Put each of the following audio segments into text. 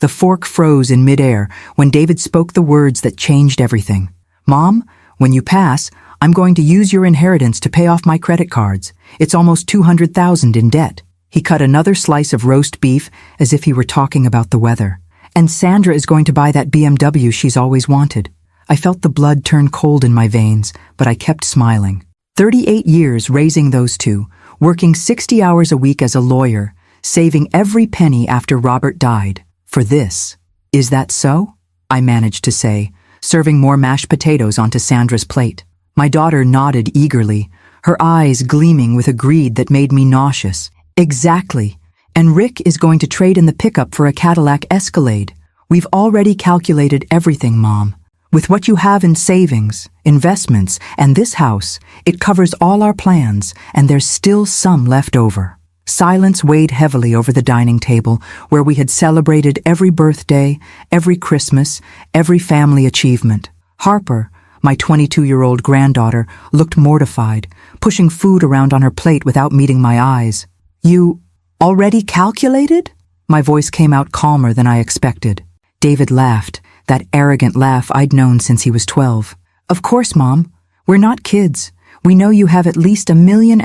The fork froze in midair when David spoke the words that changed everything. "Mom, when you pass, I'm going to use your inheritance to pay off my credit cards. It's almost $200,000 in debt." He cut another slice of roast beef as if he were talking about the weather. "And Sandra is going to buy that BMW she's always wanted." I felt the blood turn cold in my veins, but I kept smiling. 38 years raising those two, working 60 hours a week as a lawyer, saving every penny after Robert died. For this. "Is that so?" I managed to say, serving more mashed potatoes onto Sandra's plate. My daughter nodded eagerly, her eyes gleaming with a greed that made me nauseous. "Exactly. And Rick is going to trade in the pickup for a Cadillac Escalade. We've already calculated everything, Mom. With what you have in savings, investments, and this house, it covers all our plans, and there's still some left over." Silence weighed heavily over the dining table, where we had celebrated every birthday, every Christmas, every family achievement. Harper, my 22-year-old granddaughter, looked mortified, pushing food around on her plate without meeting my eyes. "You already calculated?" My voice came out calmer than I expected. David laughed, that arrogant laugh I'd known since he was 12. "Of course, Mom. We're not kids. We know you have at least $1.5 million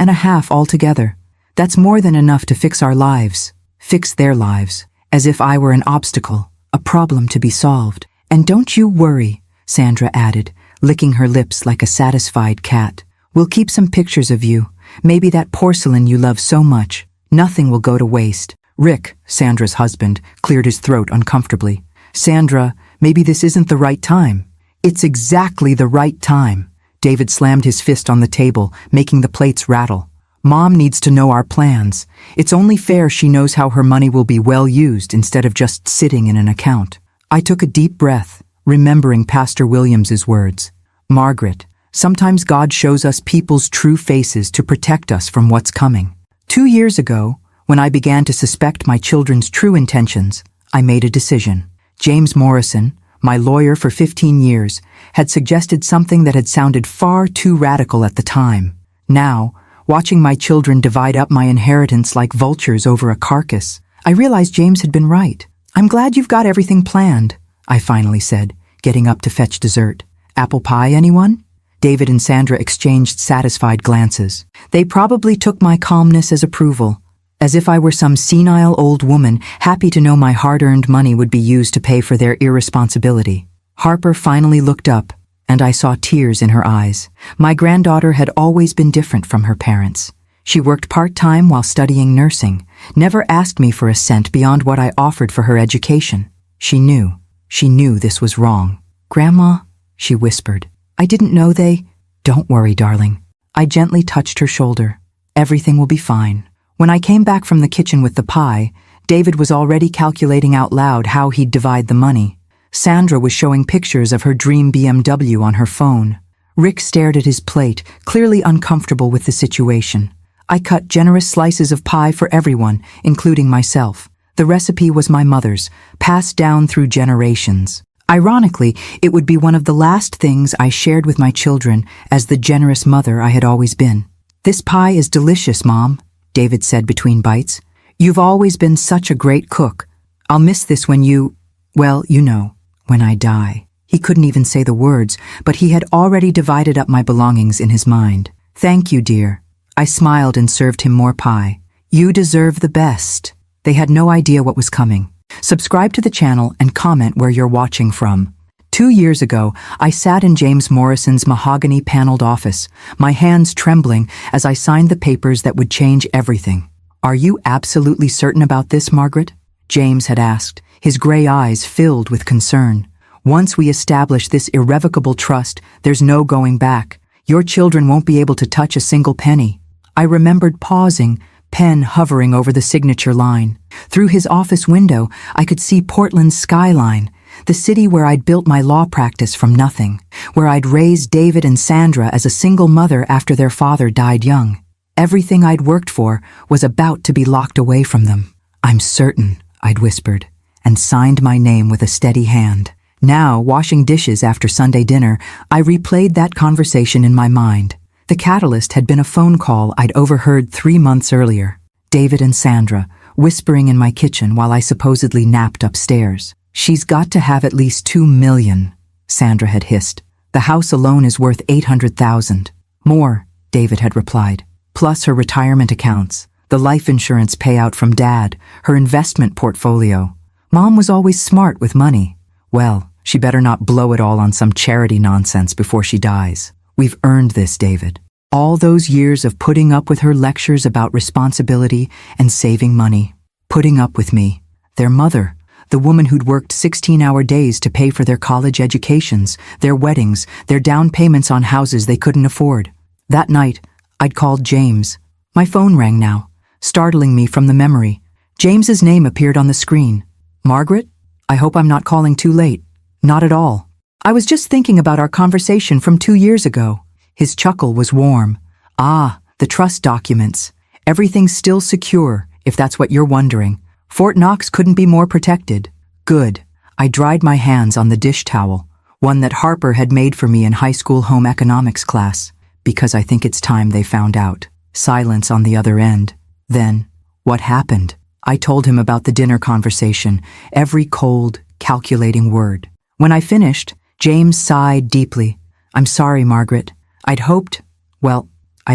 altogether. That's more than enough to fix our lives, fix their lives, as if I were an obstacle, a problem to be solved. And don't you worry," Sandra added, licking her lips like a satisfied cat. "We'll keep some pictures of you, maybe that porcelain you love so much. Nothing will go to waste." Rick, Sandra's husband, cleared his throat uncomfortably. "Sandra, maybe this isn't the right time." "It's exactly the right time." David slammed his fist on the table, making the plates rattle. "Mom needs to know our plans. It's only fair she knows how her money will be well used instead of just sitting in an account." I took a deep breath, remembering Pastor Williams's words. "Margaret, sometimes God shows us people's true faces to protect us from what's coming." 2 years ago, when I began to suspect my children's true intentions, I made a decision. James Morrison, my lawyer for 15 years, had suggested something that had sounded far too radical at the time. Now, watching my children divide up my inheritance like vultures over a carcass, I realized James had been right. "I'm glad you've got everything planned," I finally said, getting up to fetch dessert. "Apple pie, anyone?" David and Sandra exchanged satisfied glances. They probably took my calmness as approval, as if I were some senile old woman happy to know my hard-earned money would be used to pay for their irresponsibility. Harper finally looked up, and I saw tears in her eyes. My granddaughter had always been different from her parents. She worked part-time while studying nursing, never asked me for a cent beyond what I offered for her education. She knew this was wrong. "Grandma," she whispered, "I didn't know they—" "Don't worry, darling." I gently touched her shoulder. "Everything will be fine." When I came back from the kitchen with the pie, David was already calculating out loud how he'd divide the money. Sandra was showing pictures of her dream BMW on her phone. Rick stared at his plate, clearly uncomfortable with the situation. I cut generous slices of pie for everyone, including myself. The recipe was my mother's, passed down through generations. Ironically, it would be one of the last things I shared with my children as the generous mother I had always been. "This pie is delicious, Mom," David said between bites. "You've always been such a great cook. I'll miss this when well, you know, when I die." He couldn't even say the words, but he had already divided up my belongings in his mind. "Thank you, dear." I smiled and served him more pie. "You deserve the best." They had no idea what was coming. Subscribe to the channel and comment where you're watching from. 2 years ago, I sat in James Morrison's mahogany-paneled office, my hands trembling as I signed the papers that would change everything. "Are you absolutely certain about this, Margaret?" James had asked, his gray eyes filled with concern. "Once we establish this irrevocable trust, there's no going back. Your children won't be able to touch a single penny." I remembered pausing, pen hovering over the signature line. Through his office window, I could see Portland's skyline, the city where I'd built my law practice from nothing, where I'd raised David and Sandra as a single mother after their father died young. Everything I'd worked for was about to be locked away from them. "I'm certain," I'd whispered, and signed my name with a steady hand. Now, washing dishes after Sunday dinner, I replayed that conversation in my mind. The catalyst had been a phone call I'd overheard 3 months earlier. David and Sandra, whispering in my kitchen while I supposedly napped upstairs. "She's got to have at least 2 million, Sandra had hissed. "The house alone is worth 800,000. "More," David had replied. "Plus her retirement accounts, the life insurance payout from Dad, her investment portfolio. Mom was always smart with money. Well, she better not blow it all on some charity nonsense before she dies. We've earned this, David. All those years of putting up with her lectures about responsibility and saving money. Putting up with me, their mother, the woman who'd worked 16-hour days to pay for their college educations, their weddings, their down payments on houses they couldn't afford. That night, I'd called James. My phone rang now, startling me from the memory. James's name appeared on the screen. "Margaret? I hope I'm not calling too late." "Not at all. I was just thinking about our conversation from 2 years ago." His chuckle was warm. "Ah, the trust documents. Everything's still secure, if that's what you're wondering. Fort Knox couldn't be more protected." "Good." I dried my hands on the dish towel, one that Harper had made for me in high school home economics class, because I think it's time they found out. Silence on the other end. Then, what happened? I told him about the dinner conversation, every cold, calculating word. When I finished, James sighed deeply. "I'm sorry, Margaret. I'd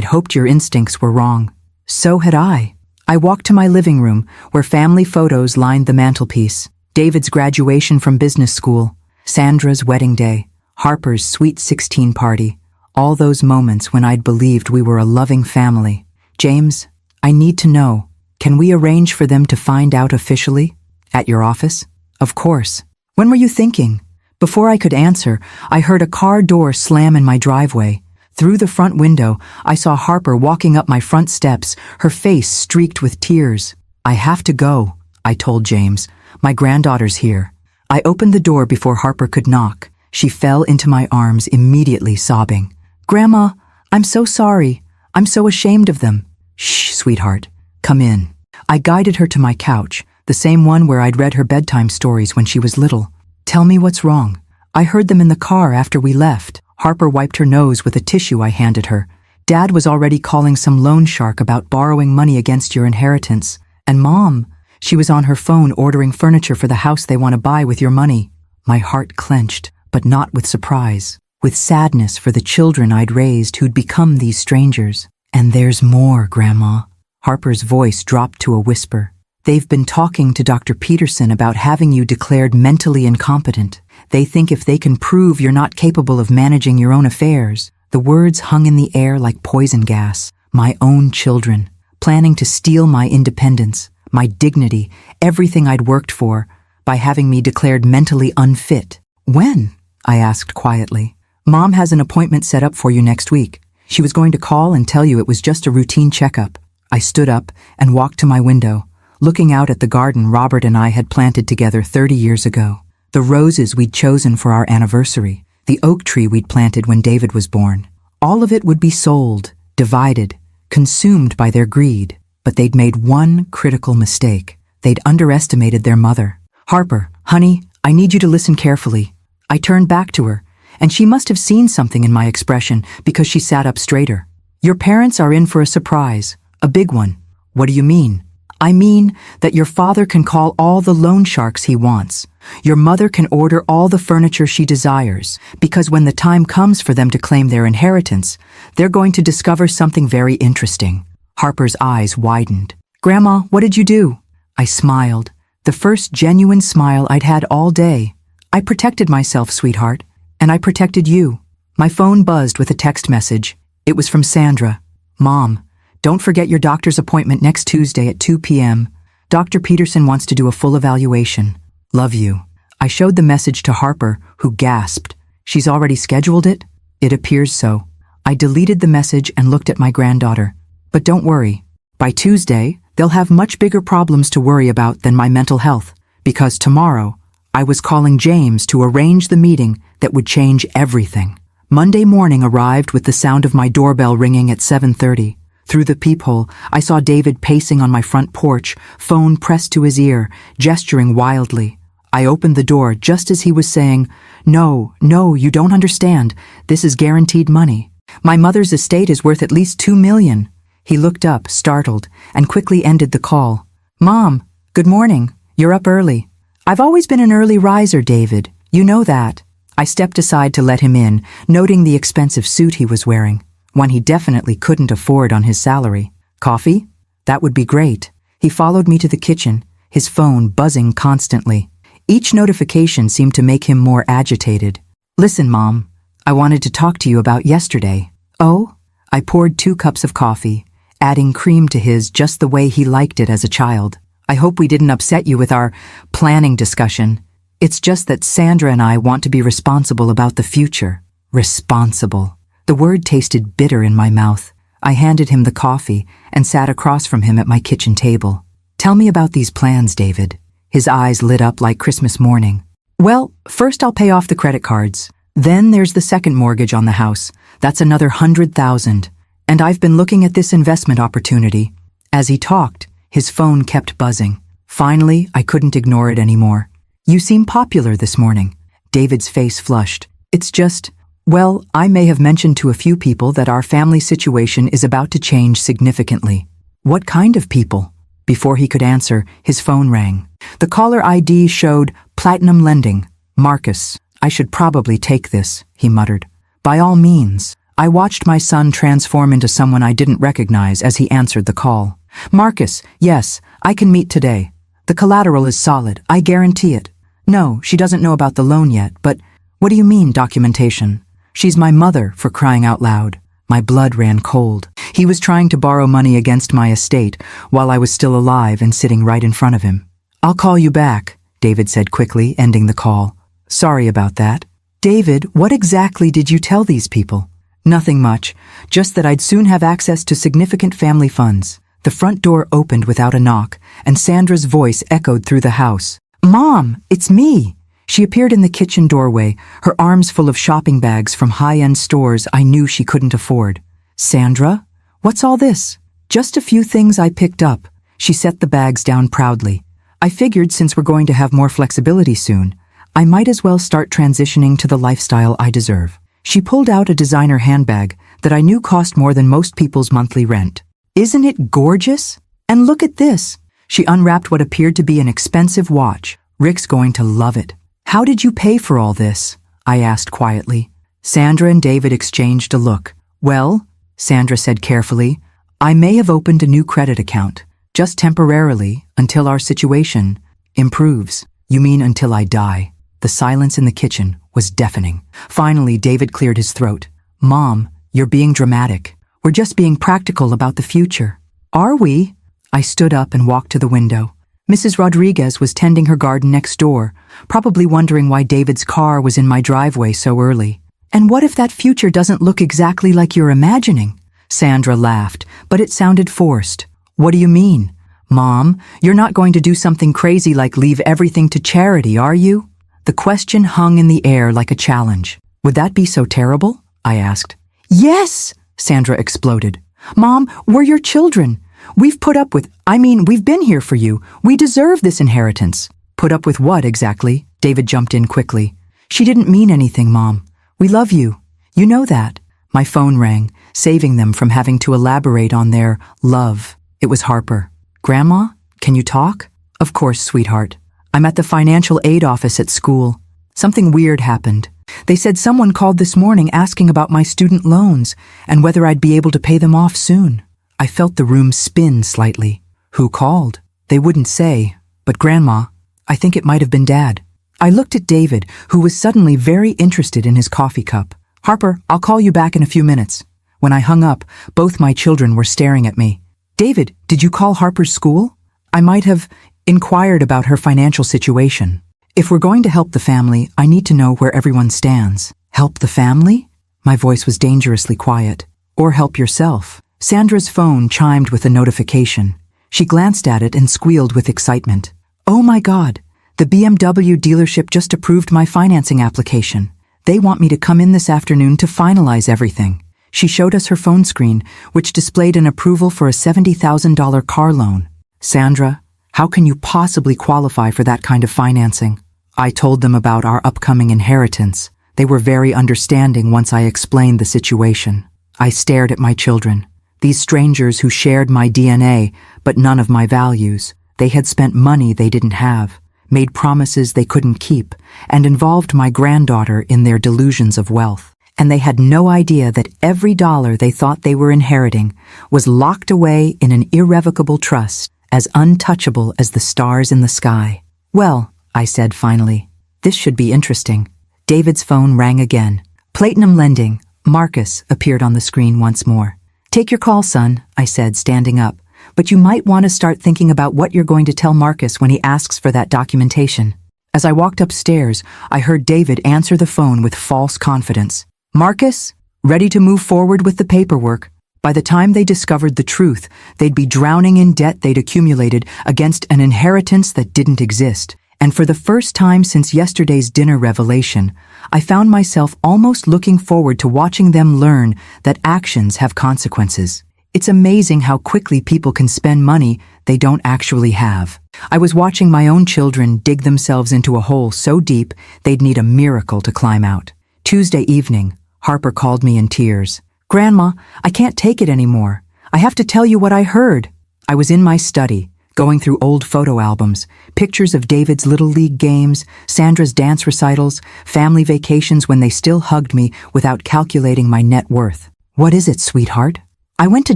hoped your instincts were wrong." So had I. I walked to my living room, where family photos lined the mantelpiece. David's graduation from business school, Sandra's wedding day, Harper's sweet 16 party, all those moments when I'd believed we were a loving family. "James, I need to know. Can we arrange for them to find out officially? At your office?" "Of course." "When were you thinking?" Before I could answer, I heard a car door slam in my driveway. Through the front window, I saw Harper walking up my front steps, her face streaked with tears. "I have to go," I told James. "My granddaughter's here." I opened the door before Harper could knock. She fell into my arms immediately, sobbing. "Grandma, I'm so sorry. I'm so ashamed of them." "Shh, sweetheart. Come in." I guided her to my couch, the same one where I'd read her bedtime stories when she was little. "Tell me what's wrong." "I heard them in the car after we left." Harper wiped her nose with a tissue I handed her. "Dad was already calling some loan shark about borrowing money against your inheritance. And Mom, she was on her phone ordering furniture for the house they want to buy with your money." My heart clenched, but not with surprise, with sadness for the children I'd raised who'd become these strangers. "And there's more, Grandma." Harper's voice dropped to a whisper. "They've been talking to Dr. Peterson about having you declared mentally incompetent. They think if they can prove you're not capable of managing your own affairs." The words hung in the air like poison gas. My own children, planning to steal my independence, my dignity, everything I'd worked for, by having me declared mentally unfit. "When?" I asked quietly. "Mom has an appointment set up for you next week. She was going to call and tell you it was just a routine checkup." I stood up and walked to my window, looking out at the garden Robert and I had planted together 30 years ago. The roses we'd chosen for our anniversary, the oak tree we'd planted when David was born. All of it would be sold, divided, consumed by their greed. But they'd made one critical mistake. They'd underestimated their mother. "Harper, honey, I need you to listen carefully." I turned back to her, and she must have seen something in my expression because she sat up straighter. "Your parents are in for a surprise, a big one." "What do you mean?" "I mean that your father can call all the loan sharks he wants. Your mother can order all the furniture she desires, because when the time comes for them to claim their inheritance, they're going to discover something very interesting." Harper's eyes widened. "Grandma, what did you do?" I smiled, the first genuine smile I'd had all day. "I protected myself, sweetheart, and I protected you." My phone buzzed with a text message. It was from Sandra. "Mom, don't forget your doctor's appointment next Tuesday at 2 p.m. Dr. Peterson wants to do a full evaluation. Love you." I showed the message to Harper, who gasped. "She's already scheduled it?" "It appears so." I deleted the message and looked at my granddaughter. "But don't worry. By Tuesday, they'll have much bigger problems to worry about than my mental health, because tomorrow, I was calling James to arrange the meeting that would change everything." Monday morning arrived with the sound of my doorbell ringing at 7:30. Through the peephole, I saw David pacing on my front porch, phone pressed to his ear, gesturing wildly. I opened the door just as he was saying, No, you don't understand. This is guaranteed money. My mother's estate is worth at least 2 million. He looked up, startled, and quickly ended the call. Mom, good morning. You're up early. I've always been an early riser, David. You know that. I stepped aside to let him in, noting the expensive suit he was wearing, one he definitely couldn't afford on his salary. Coffee? That would be great. He followed me to the kitchen, his phone buzzing constantly. Each notification seemed to make him more agitated. Listen, Mom, I wanted to talk to you about yesterday. Oh? I poured 2 cups of coffee, adding cream to his just the way he liked it as a child. I hope we didn't upset you with our planning discussion. It's just that Sandra and I want to be responsible about the future. Responsible. The word tasted bitter in my mouth. I handed him the coffee and sat across from him at my kitchen table. Tell me about these plans, David. His eyes lit up like Christmas morning. Well, first I'll pay off the credit cards. Then there's the second mortgage on the house. That's another $100,000. And I've been looking at this investment opportunity. As he talked, his phone kept buzzing. Finally, I couldn't ignore it anymore. You seem popular this morning. David's face flushed. It's just, well, I may have mentioned to a few people that our family situation is about to change significantly. What kind of people? Before he could answer, his phone rang. The caller ID showed Platinum Lending. Marcus. I should probably take this, he muttered. By all means. I watched my son transform into someone I didn't recognize as he answered the call. Marcus, yes, I can meet today. The collateral is solid, I guarantee it. No, she doesn't know about the loan yet, but what do you mean, documentation? She's my mother, for crying out loud. My blood ran cold. He was trying to borrow money against my estate while I was still alive and sitting right in front of him. I'll call you back, David said quickly, ending the call. Sorry about that. David, what exactly did you tell these people? Nothing much, just that I'd soon have access to significant family funds. The front door opened without a knock, and Sandra's voice echoed through the house. Mom, it's me! She appeared in the kitchen doorway, her arms full of shopping bags from high-end stores I knew she couldn't afford. Sandra? What's all this? Just a few things I picked up. She set the bags down proudly. I figured since we're going to have more flexibility soon, I might as well start transitioning to the lifestyle I deserve. She pulled out a designer handbag that I knew cost more than most people's monthly rent. Isn't it gorgeous? And look at this. She unwrapped what appeared to be an expensive watch. Rick's going to love it. How did you pay for all this? I asked quietly. Sandra and David exchanged a look. Well, Sandra said carefully, I may have opened a new credit account, just temporarily, until our situation improves. You mean until I die? The silence in the kitchen was deafening. Finally, David cleared his throat. Mom, you're being dramatic. We're just being practical about the future. Are we? I stood up and walked to the window. Mrs. Rodriguez was tending her garden next door, probably wondering why David's car was in my driveway so early. And what if that future doesn't look exactly like you're imagining? Sandra laughed, but it sounded forced. What do you mean? Mom, you're not going to do something crazy like leave everything to charity, are you? The question hung in the air like a challenge. Would that be so terrible? I asked. Yes, Sandra exploded. Mom, we're your children. We've been here for you. We deserve this inheritance. Put up with what exactly? David jumped in quickly. She didn't mean anything, Mom. We love you. You know that. My phone rang, saving them from having to elaborate on their love. It was Harper. Grandma, can you talk? Of course, sweetheart. I'm at the financial aid office at school. Something weird happened. They said someone called this morning asking about my student loans and whether I'd be able to pay them off soon. I felt the room spin slightly. Who called? They wouldn't say. But Grandma, I think it might have been Dad. I looked at David, who was suddenly very interested in his coffee cup. Harper, I'll call you back in a few minutes. When I hung up, both my children were staring at me. David, did you call Harper's school? I might have inquired about her financial situation. If we're going to help the family, I need to know where everyone stands. Help the family? My voice was dangerously quiet. Or help yourself. Sandra's phone chimed with a notification. She glanced at it and squealed with excitement. Oh my God, the BMW dealership just approved my financing application. They want me to come in this afternoon to finalize everything. She showed us her phone screen, which displayed an approval for a $70,000 car loan. Sandra, how can you possibly qualify for that kind of financing? I told them about our upcoming inheritance. They were very understanding once I explained the situation. I stared at my children. These strangers who shared my DNA, but none of my values. They had spent money they didn't have, made promises they couldn't keep, and involved my granddaughter in their delusions of wealth. And they had no idea that every dollar they thought they were inheriting was locked away in an irrevocable trust, as untouchable as the stars in the sky. "Well," I said finally, "this should be interesting." David's phone rang again. Platinum Lending, Marcus, appeared on the screen once more. "Take your call, son," I said, standing up. "But you might want to start thinking about what you're going to tell Marcus when he asks for that documentation." As I walked upstairs, I heard David answer the phone with false confidence. "Marcus, ready to move forward with the paperwork." By the time they discovered the truth, they'd be drowning in debt they'd accumulated against an inheritance that didn't exist. And for the first time since yesterday's dinner revelation, I found myself almost looking forward to watching them learn that actions have consequences. It's amazing how quickly people can spend money they don't actually have. I was watching my own children dig themselves into a hole so deep they'd need a miracle to climb out. Tuesday evening, Harper called me in tears. "Grandma, I can't take it anymore. I have to tell you what I heard." I was in my study, going through old photo albums, pictures of David's Little League games, Sandra's dance recitals, family vacations when they still hugged me without calculating my net worth. "What is it, sweetheart?" "I went to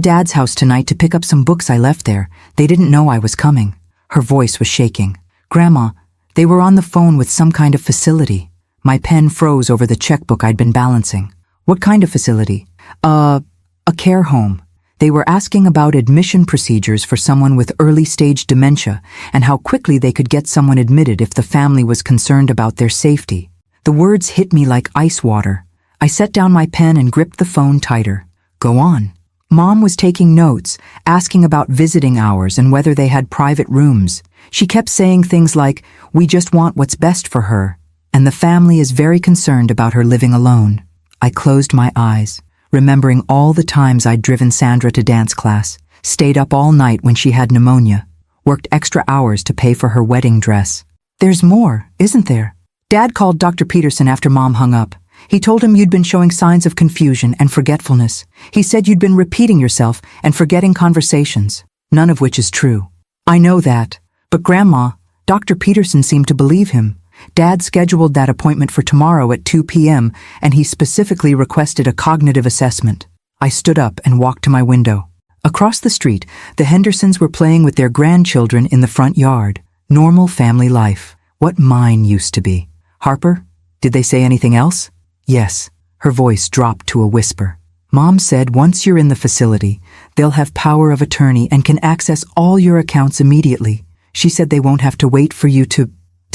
Dad's house tonight to pick up some books I left there. They didn't know I was coming." Her voice was shaking. "Grandma, they were on the phone with some kind of facility." My pen froze over the checkbook I'd been balancing. "What kind of facility?" A care home. They were asking about admission procedures for someone with early-stage dementia and how quickly they could get someone admitted if the family was concerned about their safety. The words hit me like ice water. I set down my pen and gripped the phone tighter. "Go on." Mom was taking notes, asking about visiting hours and whether they had private rooms. She kept saying things like, "We just want what's best for her," and the family is very concerned about her living alone. I closed my eyes, remembering all the times I'd driven Sandra to dance class, stayed up all night when she had pneumonia, worked extra hours to pay for her wedding dress. "There's more, isn't there?" Dad called Dr. Peterson after Mom hung up. He told him you'd been showing signs of confusion and forgetfulness. He said you'd been repeating yourself and forgetting conversations, none of which is true. "I know that, but Grandma, Dr. Peterson seemed to believe him. Dad scheduled that appointment for tomorrow at 2 p.m., and he specifically requested a cognitive assessment." I stood up and walked to my window. Across the street, the Hendersons were playing with their grandchildren in the front yard. Normal family life. What mine used to be. "Harper, did they say anything else?" "Yes." Her voice dropped to a whisper. "Mom said once you're in the facility, they'll have power of attorney and can access all your accounts immediately. She said they won't have to wait for you to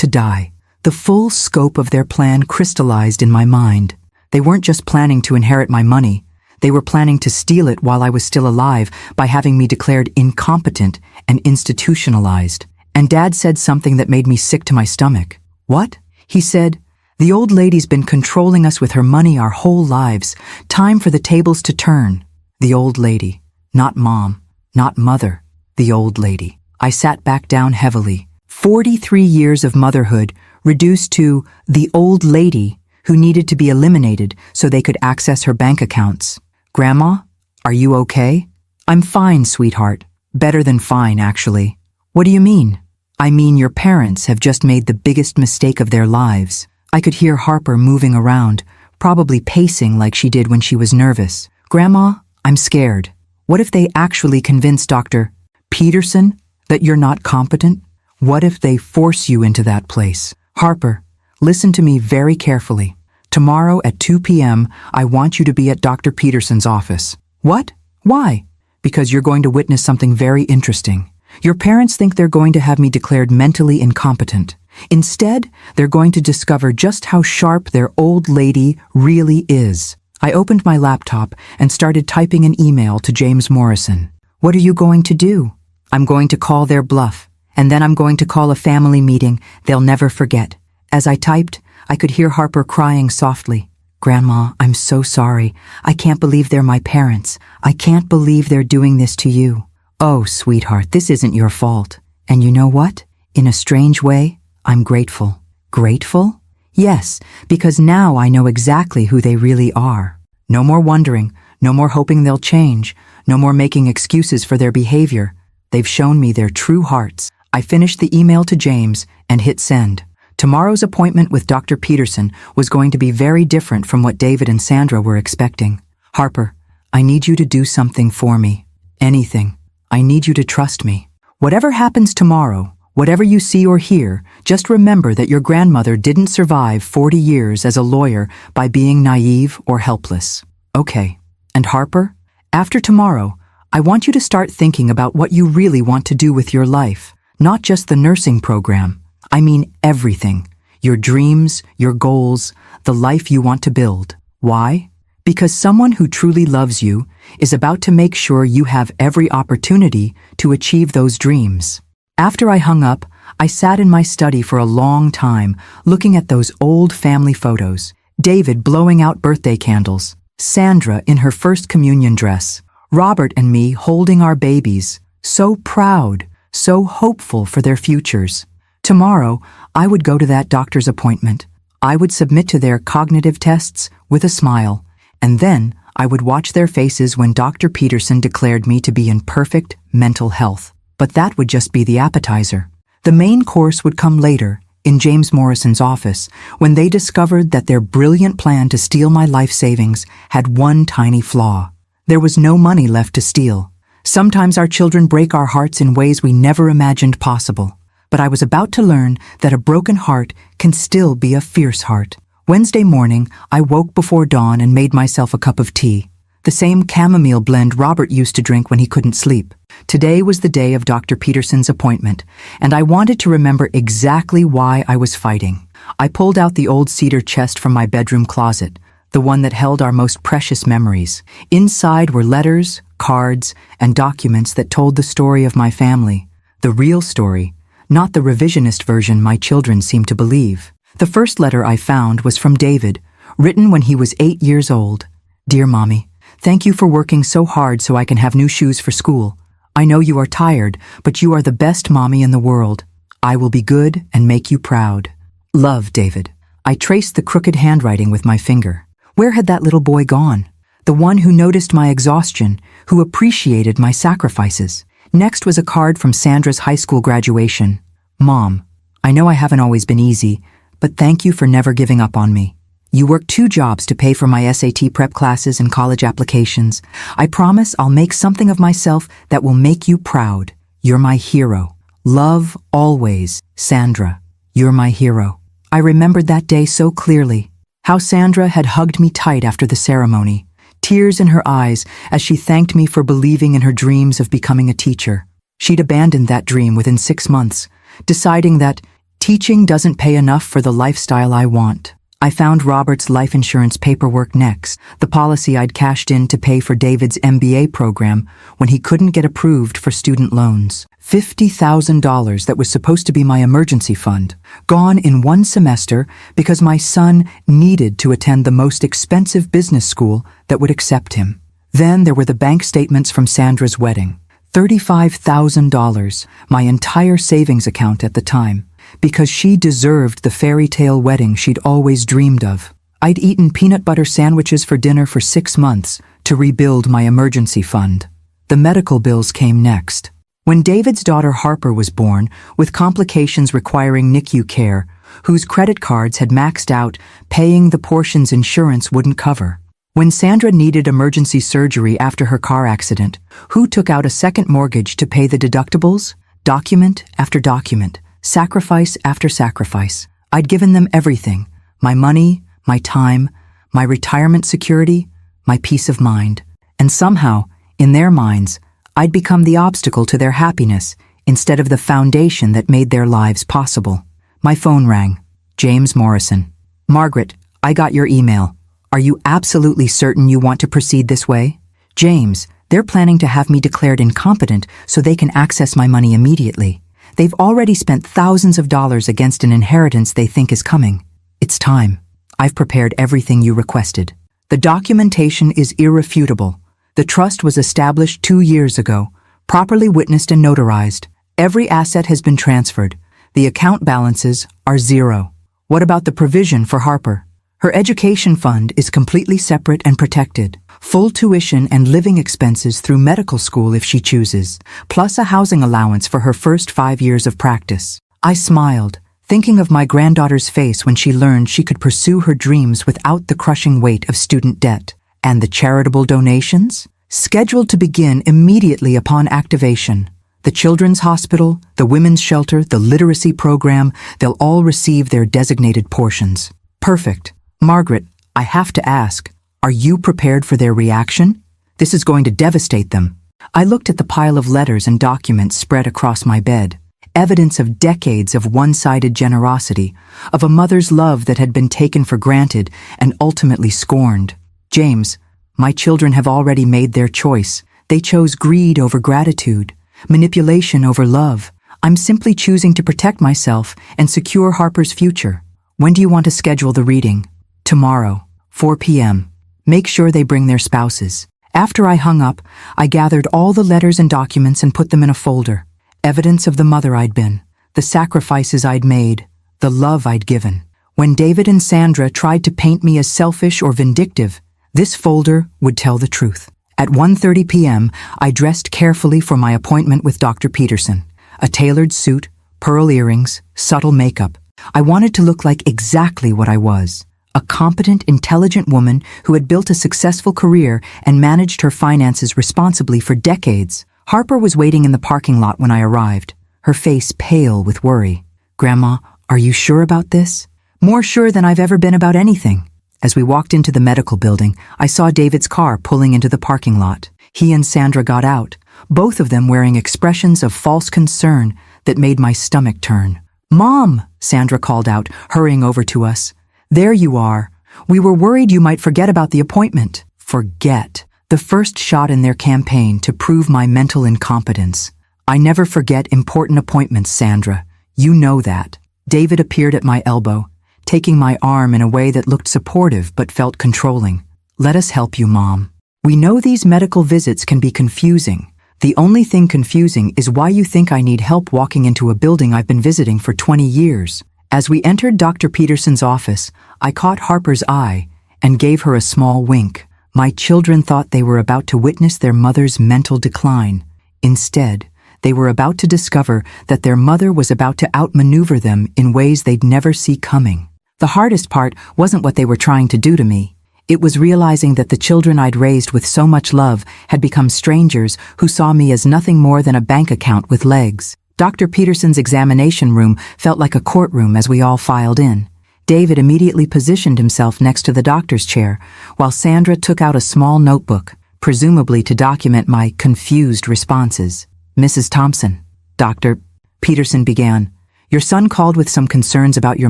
die." The full scope of their plan crystallized in my mind. They weren't just planning to inherit my money. They were planning to steal it while I was still alive by having me declared incompetent and institutionalized. And Dad said something that made me sick to my stomach. "What?" He said, "The old lady's been controlling us with her money our whole lives. Time for the tables to turn." The old lady. Not Mom. Not Mother. The old lady. I sat back down heavily. 43 years of motherhood reduced to the old lady who needed to be eliminated so they could access her bank accounts. "Grandma, are you okay?" "I'm fine, sweetheart. Better than fine, actually." "What do you mean?" "I mean your parents have just made the biggest mistake of their lives." I could hear Harper moving around, probably pacing like she did when she was nervous. "Grandma, I'm scared. What if they actually convince Dr. Peterson that you're not competent? What if they force you into that place?" "Harper, listen to me very carefully. Tomorrow at 2 p.m., I want you to be at Dr. Peterson's office." "What? Why?" "Because you're going to witness something very interesting. Your parents think they're going to have me declared mentally incompetent. Instead, they're going to discover just how sharp their old lady really is." I opened my laptop and started typing an email to James Morrison. "What are you going to do?" "I'm going to call their bluff. And then I'm going to call a family meeting they'll never forget." As I typed, I could hear Harper crying softly. "Grandma, I'm so sorry. I can't believe they're my parents. I can't believe they're doing this to you." "Oh, sweetheart, this isn't your fault. And you know what? In a strange way, I'm grateful." "Grateful?" "Yes, because now I know exactly who they really are. No more wondering, no more hoping they'll change, no more making excuses for their behavior. They've shown me their true hearts. I finished the email to James and hit send. Tomorrow's appointment with Dr. Peterson was going to be very different from what David and Sandra were expecting. Harper, I need you to do something for me. Anything. I need you to trust me. Whatever happens tomorrow, whatever you see or hear, just remember that your grandmother didn't survive 40 years as a lawyer by being naive or helpless. Okay. And Harper, after tomorrow, I want you to start thinking about what you really want to do with your life, not just the nursing program. I mean everything. Your dreams, your goals, the life you want to build. Why? Because someone who truly loves you is about to make sure you have every opportunity to achieve those dreams. After I hung up, I sat in my study for a long time, looking at those old family photos. David blowing out birthday candles, Sandra in her first communion dress, Robert and me holding our babies, so proud, so hopeful for their futures. Tomorrow, I would go to that doctor's appointment. I would submit to their cognitive tests with a smile, and then I would watch their faces when Dr. Peterson declared me to be in perfect mental health. But that would just be the appetizer. The main course would come later, in James Morrison's office, when they discovered that their brilliant plan to steal my life savings had one tiny flaw. There was no money left to steal. Sometimes our children break our hearts in ways we never imagined possible. But I was about to learn that a broken heart can still be a fierce heart. Wednesday morning, I woke before dawn and made myself a cup of tea. The same chamomile blend Robert used to drink when he couldn't sleep. Today was the day of Dr. Peterson's appointment, and I wanted to remember exactly why I was fighting. I pulled out the old cedar chest from my bedroom closet, the one that held our most precious memories. Inside were letters, cards, and documents that told the story of my family. The real story, not the revisionist version my children seemed to believe. The first letter I found was from David, written when he was 8 years old. Dear Mommy, thank you for working so hard so I can have new shoes for school. I know you are tired, but you are the best mommy in the world. I will be good and make you proud. Love, David. I traced the crooked handwriting with my finger. Where had that little boy gone? The one who noticed my exhaustion, who appreciated my sacrifices. Next was a card from Sandra's high school graduation. Mom, I know I haven't always been easy, but thank you for never giving up on me. You worked 2 jobs to pay for my SAT prep classes and college applications. I promise I'll make something of myself that will make you proud. You're my hero. Love always, Sandra. You're my hero. I remembered that day so clearly. How Sandra had hugged me tight after the ceremony, tears in her eyes as she thanked me for believing in her dreams of becoming a teacher. She'd abandoned that dream within 6 months, deciding that teaching doesn't pay enough for the lifestyle I want. I found Robert's life insurance paperwork next, the policy I'd cashed in to pay for David's MBA program when he couldn't get approved for student loans. $50,000 that was supposed to be my emergency fund, gone in 1 semester because my son needed to attend the most expensive business school that would accept him. Then there were the bank statements from Sandra's wedding. $35,000, my entire savings account at the time, because she deserved the fairy tale wedding she'd always dreamed of. I'd eaten peanut butter sandwiches for dinner for 6 months to rebuild my emergency fund. The medical bills came next. When David's daughter Harper was born, with complications requiring NICU care, whose credit cards had maxed out, paying the portions insurance wouldn't cover. When Sandra needed emergency surgery after her car accident, who took out a second mortgage to pay the deductibles? Document after document, sacrifice after sacrifice. I'd given them everything: my money, my time, my retirement security, my peace of mind. And somehow, in their minds, I'd become the obstacle to their happiness instead of the foundation that made their lives possible. My phone rang. James Morrison. Margaret, I got your email. Are you absolutely certain you want to proceed this way? James, they're planning to have me declared incompetent so they can access my money immediately. They've already spent thousands of dollars against an inheritance they think is coming. It's time. I've prepared everything you requested. The documentation is irrefutable. The trust was established 2 years ago, properly witnessed and notarized. Every asset has been transferred. The account balances are 0. What about the provision for Harper? Her education fund is completely separate and protected. Full tuition and living expenses through medical school if she chooses, plus a housing allowance for her first 5 years of practice. I smiled, thinking of my granddaughter's face when she learned she could pursue her dreams without the crushing weight of student debt. And the charitable donations? Scheduled to begin immediately upon activation. The Children's Hospital, the Women's Shelter, the Literacy Program, they'll all receive their designated portions. Perfect. Margaret, I have to ask, are you prepared for their reaction? This is going to devastate them. I looked at the pile of letters and documents spread across my bed. Evidence of decades of one-sided generosity, of a mother's love that had been taken for granted and ultimately scorned. James, my children have already made their choice. They chose greed over gratitude, manipulation over love. I'm simply choosing to protect myself and secure Harper's future. When do you want to schedule the reading? Tomorrow, 4 p.m. Make sure they bring their spouses. After I hung up, I gathered all the letters and documents and put them in a folder. Evidence of the mother I'd been, the sacrifices I'd made, the love I'd given. When David and Sandra tried to paint me as selfish or vindictive, this folder would tell the truth. At 1:30 p.m., I dressed carefully for my appointment with Dr. Peterson. A tailored suit, pearl earrings, subtle makeup. I wanted to look like exactly what I was. A competent, intelligent woman who had built a successful career and managed her finances responsibly for decades. Harper was waiting in the parking lot when I arrived, her face pale with worry. Grandma, are you sure about this? More sure than I've ever been about anything. As we walked into the medical building, I saw David's car pulling into the parking lot. He and Sandra got out, both of them wearing expressions of false concern that made my stomach turn. Mom, Sandra called out, hurrying over to us. There you are. We were worried you might forget about the appointment. Forget. The first shot in their campaign to prove my mental incompetence. I never forget important appointments, Sandra. You know that. David appeared at my elbow, taking my arm in a way that looked supportive but felt controlling. Let us help you, Mom. We know these medical visits can be confusing. The only thing confusing is why you think I need help walking into a building I've been visiting for 20 years. As we entered Dr. Peterson's office, I caught Harper's eye and gave her a small wink. My children thought they were about to witness their mother's mental decline. Instead, they were about to discover that their mother was about to outmaneuver them in ways they'd never see coming. The hardest part wasn't what they were trying to do to me. It was realizing that the children I'd raised with so much love had become strangers who saw me as nothing more than a bank account with legs. Dr. Peterson's examination room felt like a courtroom as we all filed in. David immediately positioned himself next to the doctor's chair, while Sandra took out a small notebook, presumably to document my confused responses. Mrs. Thompson, Dr. Peterson began. Your son called with some concerns about your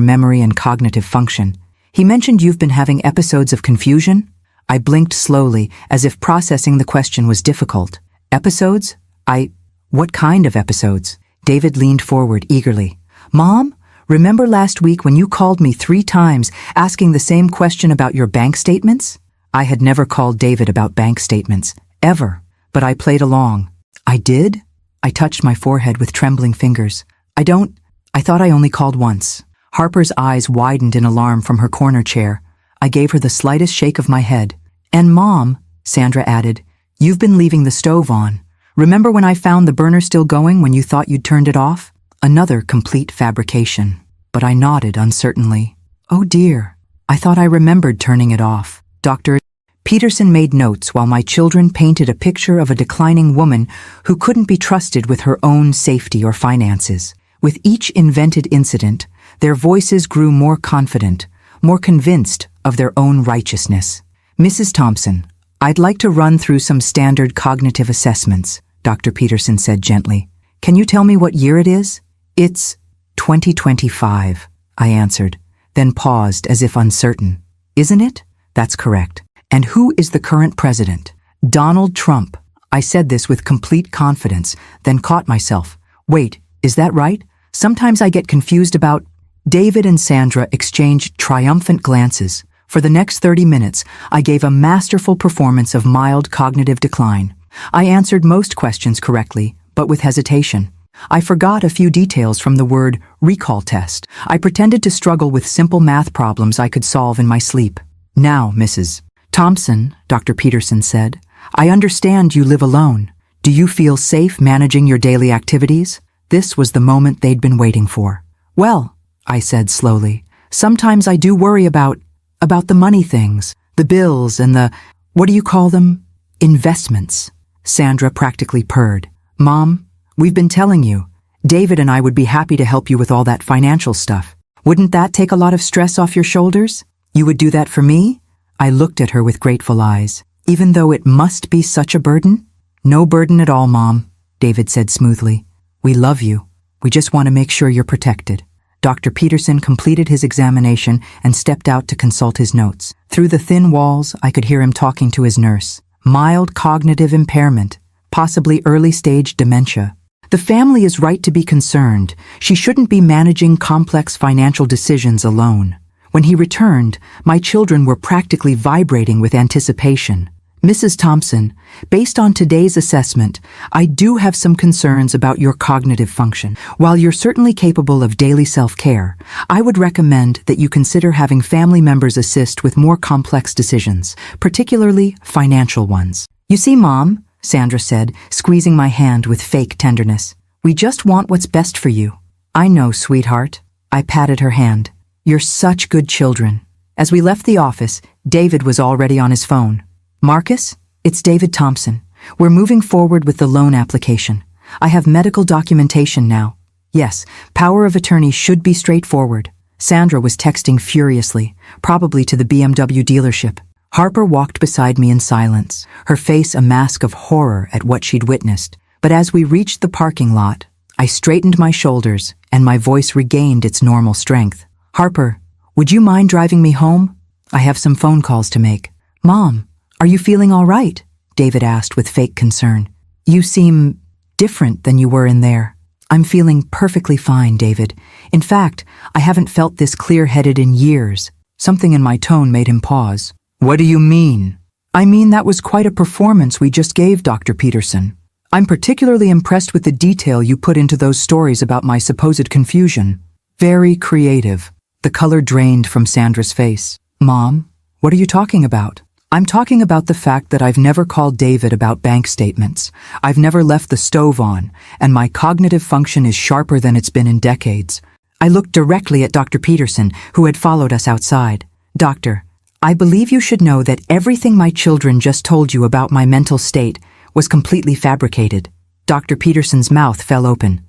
memory and cognitive function. He mentioned you've been having episodes of confusion? I blinked slowly, as if processing the question was difficult. Episodes? What kind of episodes? David leaned forward eagerly. Mom, remember last week when you called me 3 times asking the same question about your bank statements? I had never called David about bank statements, ever, but I played along. I did? I touched my forehead with trembling fingers. I thought I only called once. Harper's eyes widened in alarm from her corner chair. I gave her the slightest shake of my head. And Mom, Sandra added, you've been leaving the stove on. Remember when I found the burner still going when you thought you'd turned it off? Another complete fabrication. But I nodded uncertainly. Oh dear, I thought I remembered turning it off. Dr. Peterson made notes while my children painted a picture of a declining woman who couldn't be trusted with her own safety or finances. With each invented incident, their voices grew more confident, more convinced of their own righteousness. Mrs. Thompson, I'd like to run through some standard cognitive assessments, Dr. Peterson said gently. Can you tell me what year it is? It's 2025, I answered, then paused as if uncertain. Isn't it? That's correct. And who is the current president? Donald Trump. I said this with complete confidence, then caught myself. Wait, is that right? Sometimes I get confused about... David and Sandra exchanged triumphant glances. For the next 30 minutes, I gave a masterful performance of mild cognitive decline. I answered most questions correctly, but with hesitation. I forgot a few details from the word recall test. I pretended to struggle with simple math problems I could solve in my sleep. Now, Mrs. Thompson, Dr. Peterson said, I understand you live alone. Do you feel safe managing your daily activities? This was the moment they'd been waiting for. Well, I said slowly, sometimes I do worry about the money things, the bills and the, what do you call them? Investments. Sandra practically purred. Mom, we've been telling you. David and I would be happy to help you with all that financial stuff. Wouldn't that take a lot of stress off your shoulders? You would do that for me? I looked at her with grateful eyes. Even though it must be such a burden? No burden at all, Mom, David said smoothly. We love you. We just want to make sure you're protected. Dr. Peterson completed his examination and stepped out to consult his notes. Through the thin walls, I could hear him talking to his nurse. Mild cognitive impairment, possibly early-stage dementia. The family is right to be concerned. She shouldn't be managing complex financial decisions alone. When he returned, my children were practically vibrating with anticipation. Mrs. Thompson, based on today's assessment, I do have some concerns about your cognitive function. While you're certainly capable of daily self-care, I would recommend that you consider having family members assist with more complex decisions, particularly financial ones. You see, Mom, Sandra said, squeezing my hand with fake tenderness, we just want what's best for you. I know, sweetheart. I patted her hand. You're such good children. As we left the office, David was already on his phone. Marcus, it's David Thompson. We're moving forward with the loan application. I have medical documentation now. Yes, power of attorney should be straightforward. Sandra was texting furiously, probably to the BMW dealership. Harper walked beside me in silence, her face a mask of horror at what she'd witnessed. But as we reached the parking lot, I straightened my shoulders and my voice regained its normal strength. Harper, would you mind driving me home? I have some phone calls to make. Mom, are you feeling all right? David asked with fake concern. You seem different than you were in there. I'm feeling perfectly fine, David. In fact, I haven't felt this clear-headed in years. Something in my tone made him pause. What do you mean? I mean that was quite a performance we just gave, Dr. Peterson. I'm particularly impressed with the detail you put into those stories about my supposed confusion. Very creative. The color drained from Sandra's face. Mom, what are you talking about? I'm talking about the fact that I've never called David about bank statements. I've never left the stove on, and my cognitive function is sharper than it's been in decades. I looked directly at Dr. Peterson, who had followed us outside. Doctor, I believe you should know that everything my children just told you about my mental state was completely fabricated. Dr. Peterson's mouth fell open.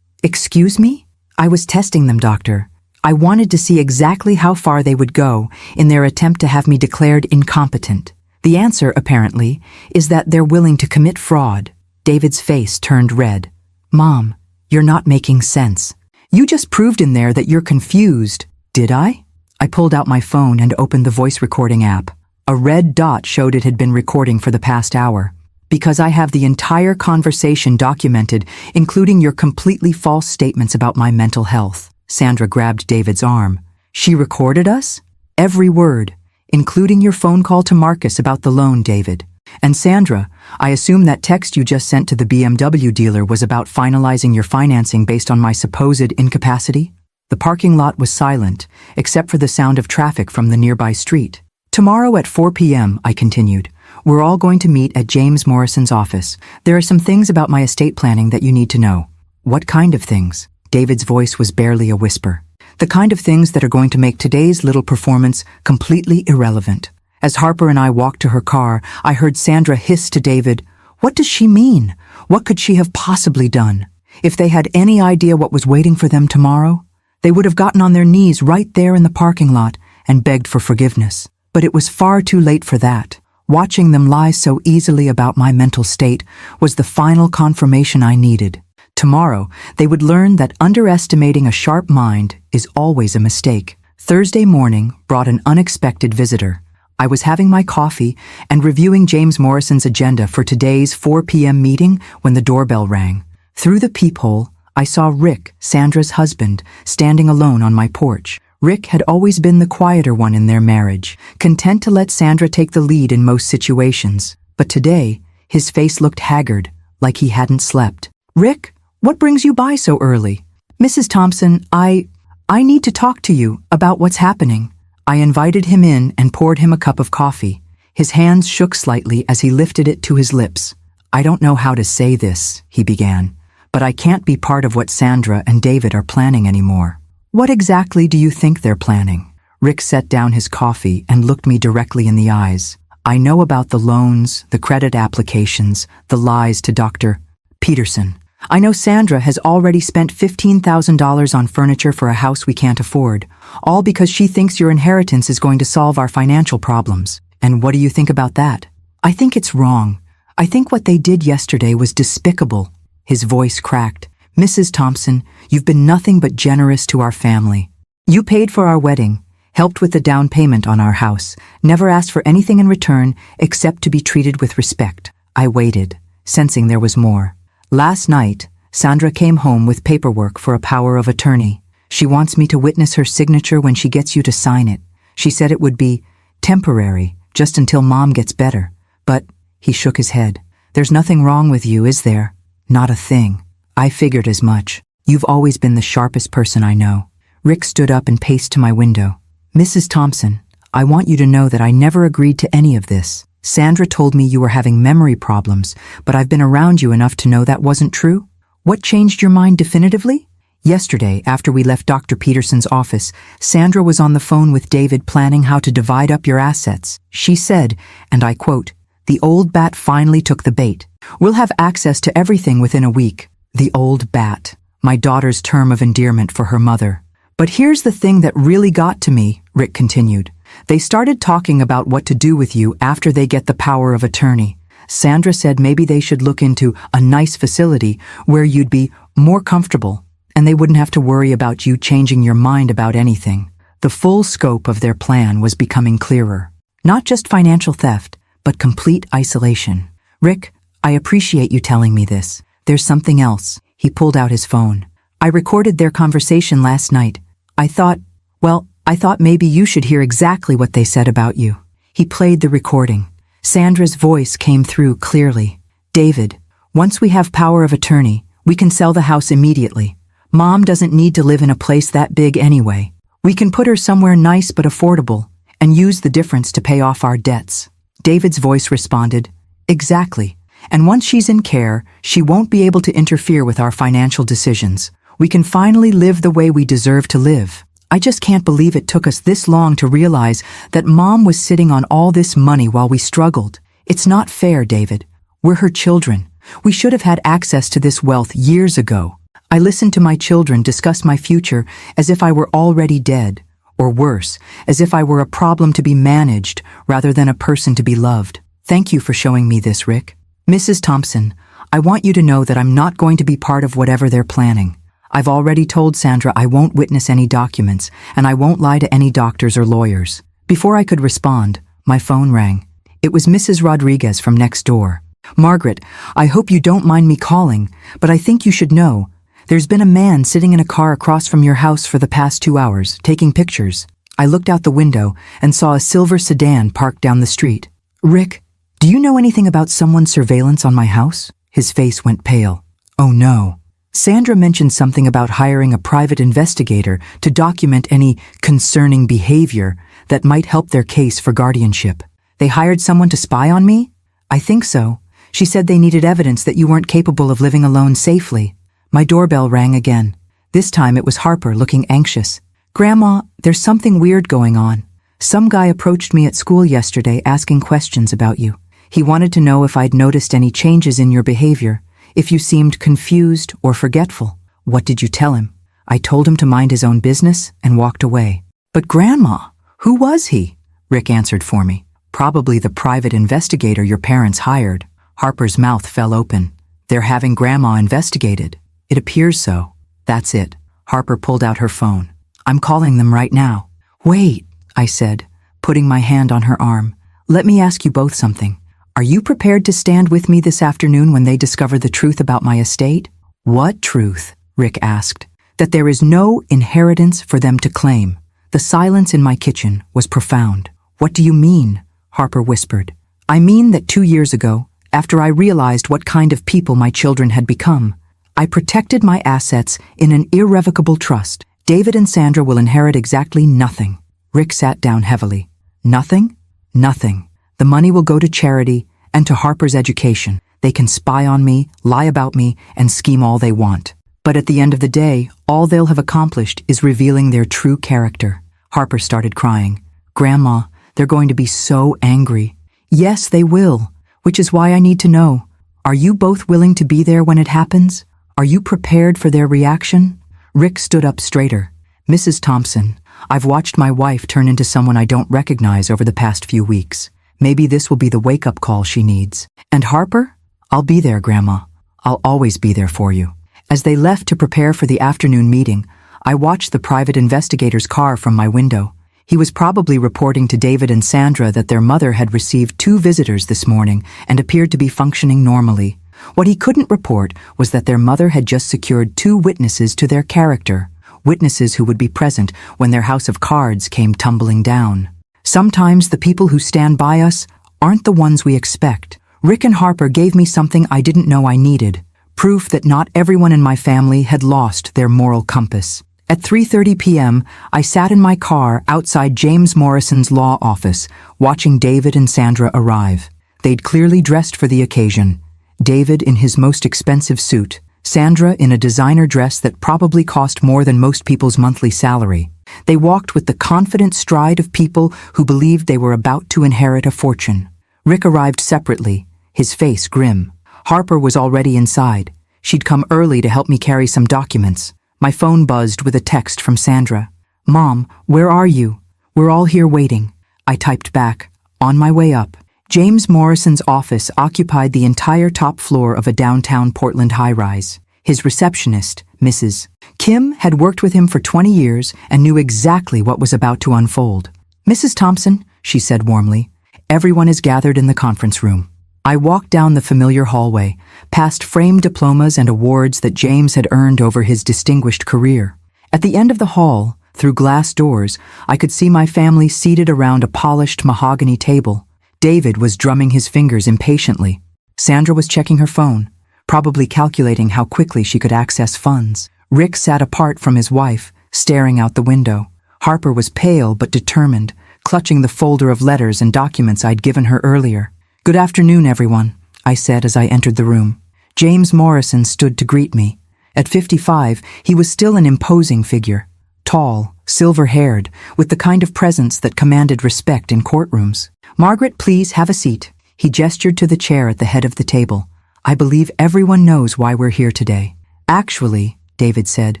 Excuse me? I was testing them, Doctor. I wanted to see exactly how far they would go in their attempt to have me declared incompetent. The answer, apparently, is that they're willing to commit fraud. David's face turned red. Mom, you're not making sense. You just proved in there that you're confused. Did I? I pulled out my phone and opened the voice recording app. A red dot showed it had been recording for the past hour. Because I have the entire conversation documented, including your completely false statements about my mental health. Sandra grabbed David's arm. She recorded us? Every word, including your phone call to Marcus about the loan, David. And Sandra, I assume that text you just sent to the BMW dealer was about finalizing your financing based on my supposed incapacity? The parking lot was silent, except for the sound of traffic from the nearby street. Tomorrow at 4 p.m., I continued, we're all going to meet at James Morrison's office. There are some things about my estate planning that you need to know. What kind of things? David's voice was barely a whisper. The kind of things that are going to make today's little performance completely irrelevant. As Harper and I walked to her car, I heard Sandra hiss to David, what does she mean? What could she have possibly done? If they had any idea what was waiting for them tomorrow, they would have gotten on their knees right there in the parking lot and begged for forgiveness. But it was far too late for that. Watching them lie so easily about my mental state was the final confirmation I needed. Tomorrow, they would learn that underestimating a sharp mind is always a mistake. Thursday morning brought an unexpected visitor. I was having my coffee and reviewing James Morrison's agenda for today's 4 p.m. meeting when the doorbell rang. Through the peephole, I saw Rick, Sandra's husband, standing alone on my porch. Rick had always been the quieter one in their marriage, content to let Sandra take the lead in most situations. But today, his face looked haggard, like he hadn't slept. Rick, what brings you by so early? Mrs. Thompson, I need to talk to you about what's happening. I invited him in and poured him a cup of coffee. His hands shook slightly as he lifted it to his lips. "I don't know how to say this," he began, "but I can't be part of what Sandra and David are planning anymore." "What exactly do you think they're planning?" Rick set down his coffee and looked me directly in the eyes. "I know about the loans, the credit applications, the lies to Dr. Peterson. I know Sandra has already spent $15,000 on furniture for a house we can't afford, all because she thinks your inheritance is going to solve our financial problems. And what do you think about that?" "I think it's wrong. I think what they did yesterday was despicable." His voice cracked. "Mrs. Thompson, you've been nothing but generous to our family. You paid for our wedding, helped with the down payment on our house, never asked for anything in return except to be treated with respect." I waited, sensing there was more. "Last night, Sandra came home with paperwork for a power of attorney. She wants me to witness her signature when she gets you to sign it. She said it would be temporary, just until Mom gets better. But," he shook his head, "there's nothing wrong with you, is there?" "Not a thing." "I figured as much. You've always been the sharpest person I know." Rick stood up and paced to my window. "Mrs. Thompson, I want you to know that I never agreed to any of this. Sandra told me you were having memory problems, but I've been around you enough to know that wasn't true." "What changed your mind definitively?" "Yesterday, after we left Dr. Peterson's office, Sandra was on the phone with David planning how to divide up your assets. She said, and I quote, 'The old bat finally took the bait. We'll have access to everything within a week.' The old bat, my daughter's term of endearment for her mother. But here's the thing that really got to me," Rick continued. "They started talking about what to do with you after they get the power of attorney. Sandra said maybe they should look into a nice facility where you'd be more comfortable, and they wouldn't have to worry about you changing your mind about anything." The full scope of their plan was becoming clearer. Not just financial theft, but complete isolation. "Rick, I appreciate you telling me this. There's something else." He pulled out his phone. "I recorded their conversation last night. I thought maybe you should hear exactly what they said about you." He played the recording. Sandra's voice came through clearly. "David, once we have power of attorney, we can sell the house immediately. Mom doesn't need to live in a place that big anyway. We can put her somewhere nice but affordable and use the difference to pay off our debts." David's voice responded, "Exactly. And once she's in care, she won't be able to interfere with our financial decisions. We can finally live the way we deserve to live. I just can't believe it took us this long to realize that Mom was sitting on all this money while we struggled. It's not fair, David. We're her children. We should have had access to this wealth years ago. I listened to my children discuss my future as if I were already dead, or worse, as if I were a problem to be managed rather than a person to be loved. Thank you for showing me this, Rick. Mrs. Thompson, I want you to know that I'm not going to be part of whatever they're planning. I've already told Sandra I won't witness any documents, and I won't lie to any doctors or lawyers." Before I could respond, my phone rang. It was Mrs. Rodriguez from next door. "Margaret, I hope you don't mind me calling, but I think you should know. There's been a man sitting in a car across from your house for the past 2 hours, taking pictures." I looked out the window and saw a silver sedan parked down the street. "Rick, do you know anything about someone's surveillance on my house?" His face went pale. "Oh no. Sandra mentioned something about hiring a private investigator to document any concerning behavior that might help their case for guardianship. They hired someone to spy on me?" "I think so. She said they needed evidence that you weren't capable of living alone safely." My doorbell rang again. This time it was Harper, looking anxious. "Grandma, there's something weird going on. Some guy approached me at school yesterday asking questions about you. He wanted to know if I'd noticed any changes in your behavior, if you seemed confused or forgetful." "What did you tell him?" "I told him to mind his own business and walked away." "But Grandma, who was he?" Rick answered for me. "Probably the private investigator your parents hired." Harper's mouth fell open. "They're having Grandma investigated." "It appears so." "That's it." Harper pulled out her phone. "I'm calling them right now." "Wait," I said, putting my hand on her arm. "Let me ask you both something. Are you prepared to stand with me this afternoon when they discover the truth about my estate?" "What truth?" Rick asked. "That there is no inheritance for them to claim." The silence in my kitchen was profound. "What do you mean?" Harper whispered. "I mean that 2 years ago, after I realized what kind of people my children had become, I protected my assets in an irrevocable trust. David and Sandra will inherit exactly nothing." Rick sat down heavily. Nothing? Nothing. The money will go to charity and to Harper's education. They can spy on me, lie about me, and scheme all they want. But at the end of the day, all they'll have accomplished is revealing their true character. Harper started crying. Grandma, they're going to be so angry. Yes, they will, which is why I need to know. Are you both willing to be there when it happens? Are you prepared for their reaction? Rick stood up straighter. Mrs. Thompson, I've watched my wife turn into someone I don't recognize over the past few weeks. Maybe this will be the wake-up call she needs. And Harper? I'll be there, Grandma. I'll always be there for you. As they left to prepare for the afternoon meeting, I watched the private investigator's car from my window. He was probably reporting to David and Sandra that their mother had received 2 visitors this morning and appeared to be functioning normally. What he couldn't report was that their mother had just secured 2 witnesses to their character, witnesses who would be present when their house of cards came tumbling down. Sometimes the people who stand by us aren't the ones we expect. Rick and Harper gave me something I didn't know I needed, proof that not everyone in my family had lost their moral compass. At 3:30 p.m., I sat in my car outside James Morrison's law office, watching David and Sandra arrive. They'd clearly dressed for the occasion. David in his most expensive suit, Sandra in a designer dress that probably cost more than most people's monthly salary. They walked with the confident stride of people who believed they were about to inherit a fortune. Rick arrived separately, his face grim. Harper was already inside. She'd come early to help me carry some documents. My phone buzzed with a text from Sandra. Mom, where are you? We're all here waiting. I typed back, on my way up. James Morrison's office occupied the entire top floor of a downtown Portland high-rise. His receptionist, Mrs. Kim, had worked with him for 20 years and knew exactly what was about to unfold. Mrs. Thompson, she said warmly, everyone is gathered in the conference room. I walked down the familiar hallway, past framed diplomas and awards that James had earned over his distinguished career. At the end of the hall, through glass doors, I could see my family seated around a polished mahogany table. David was drumming his fingers impatiently. Sandra was checking her phone, probably calculating how quickly she could access funds. Rick sat apart from his wife, staring out the window. Harper was pale but determined, clutching the folder of letters and documents I'd given her earlier. Good afternoon, everyone, I said as I entered the room. James Morrison stood to greet me. At 55, he was still an imposing figure. Tall, silver-haired, with the kind of presence that commanded respect in courtrooms. Margaret, please have a seat. He gestured to the chair at the head of the table. I believe everyone knows why we're here today. Actually, David said,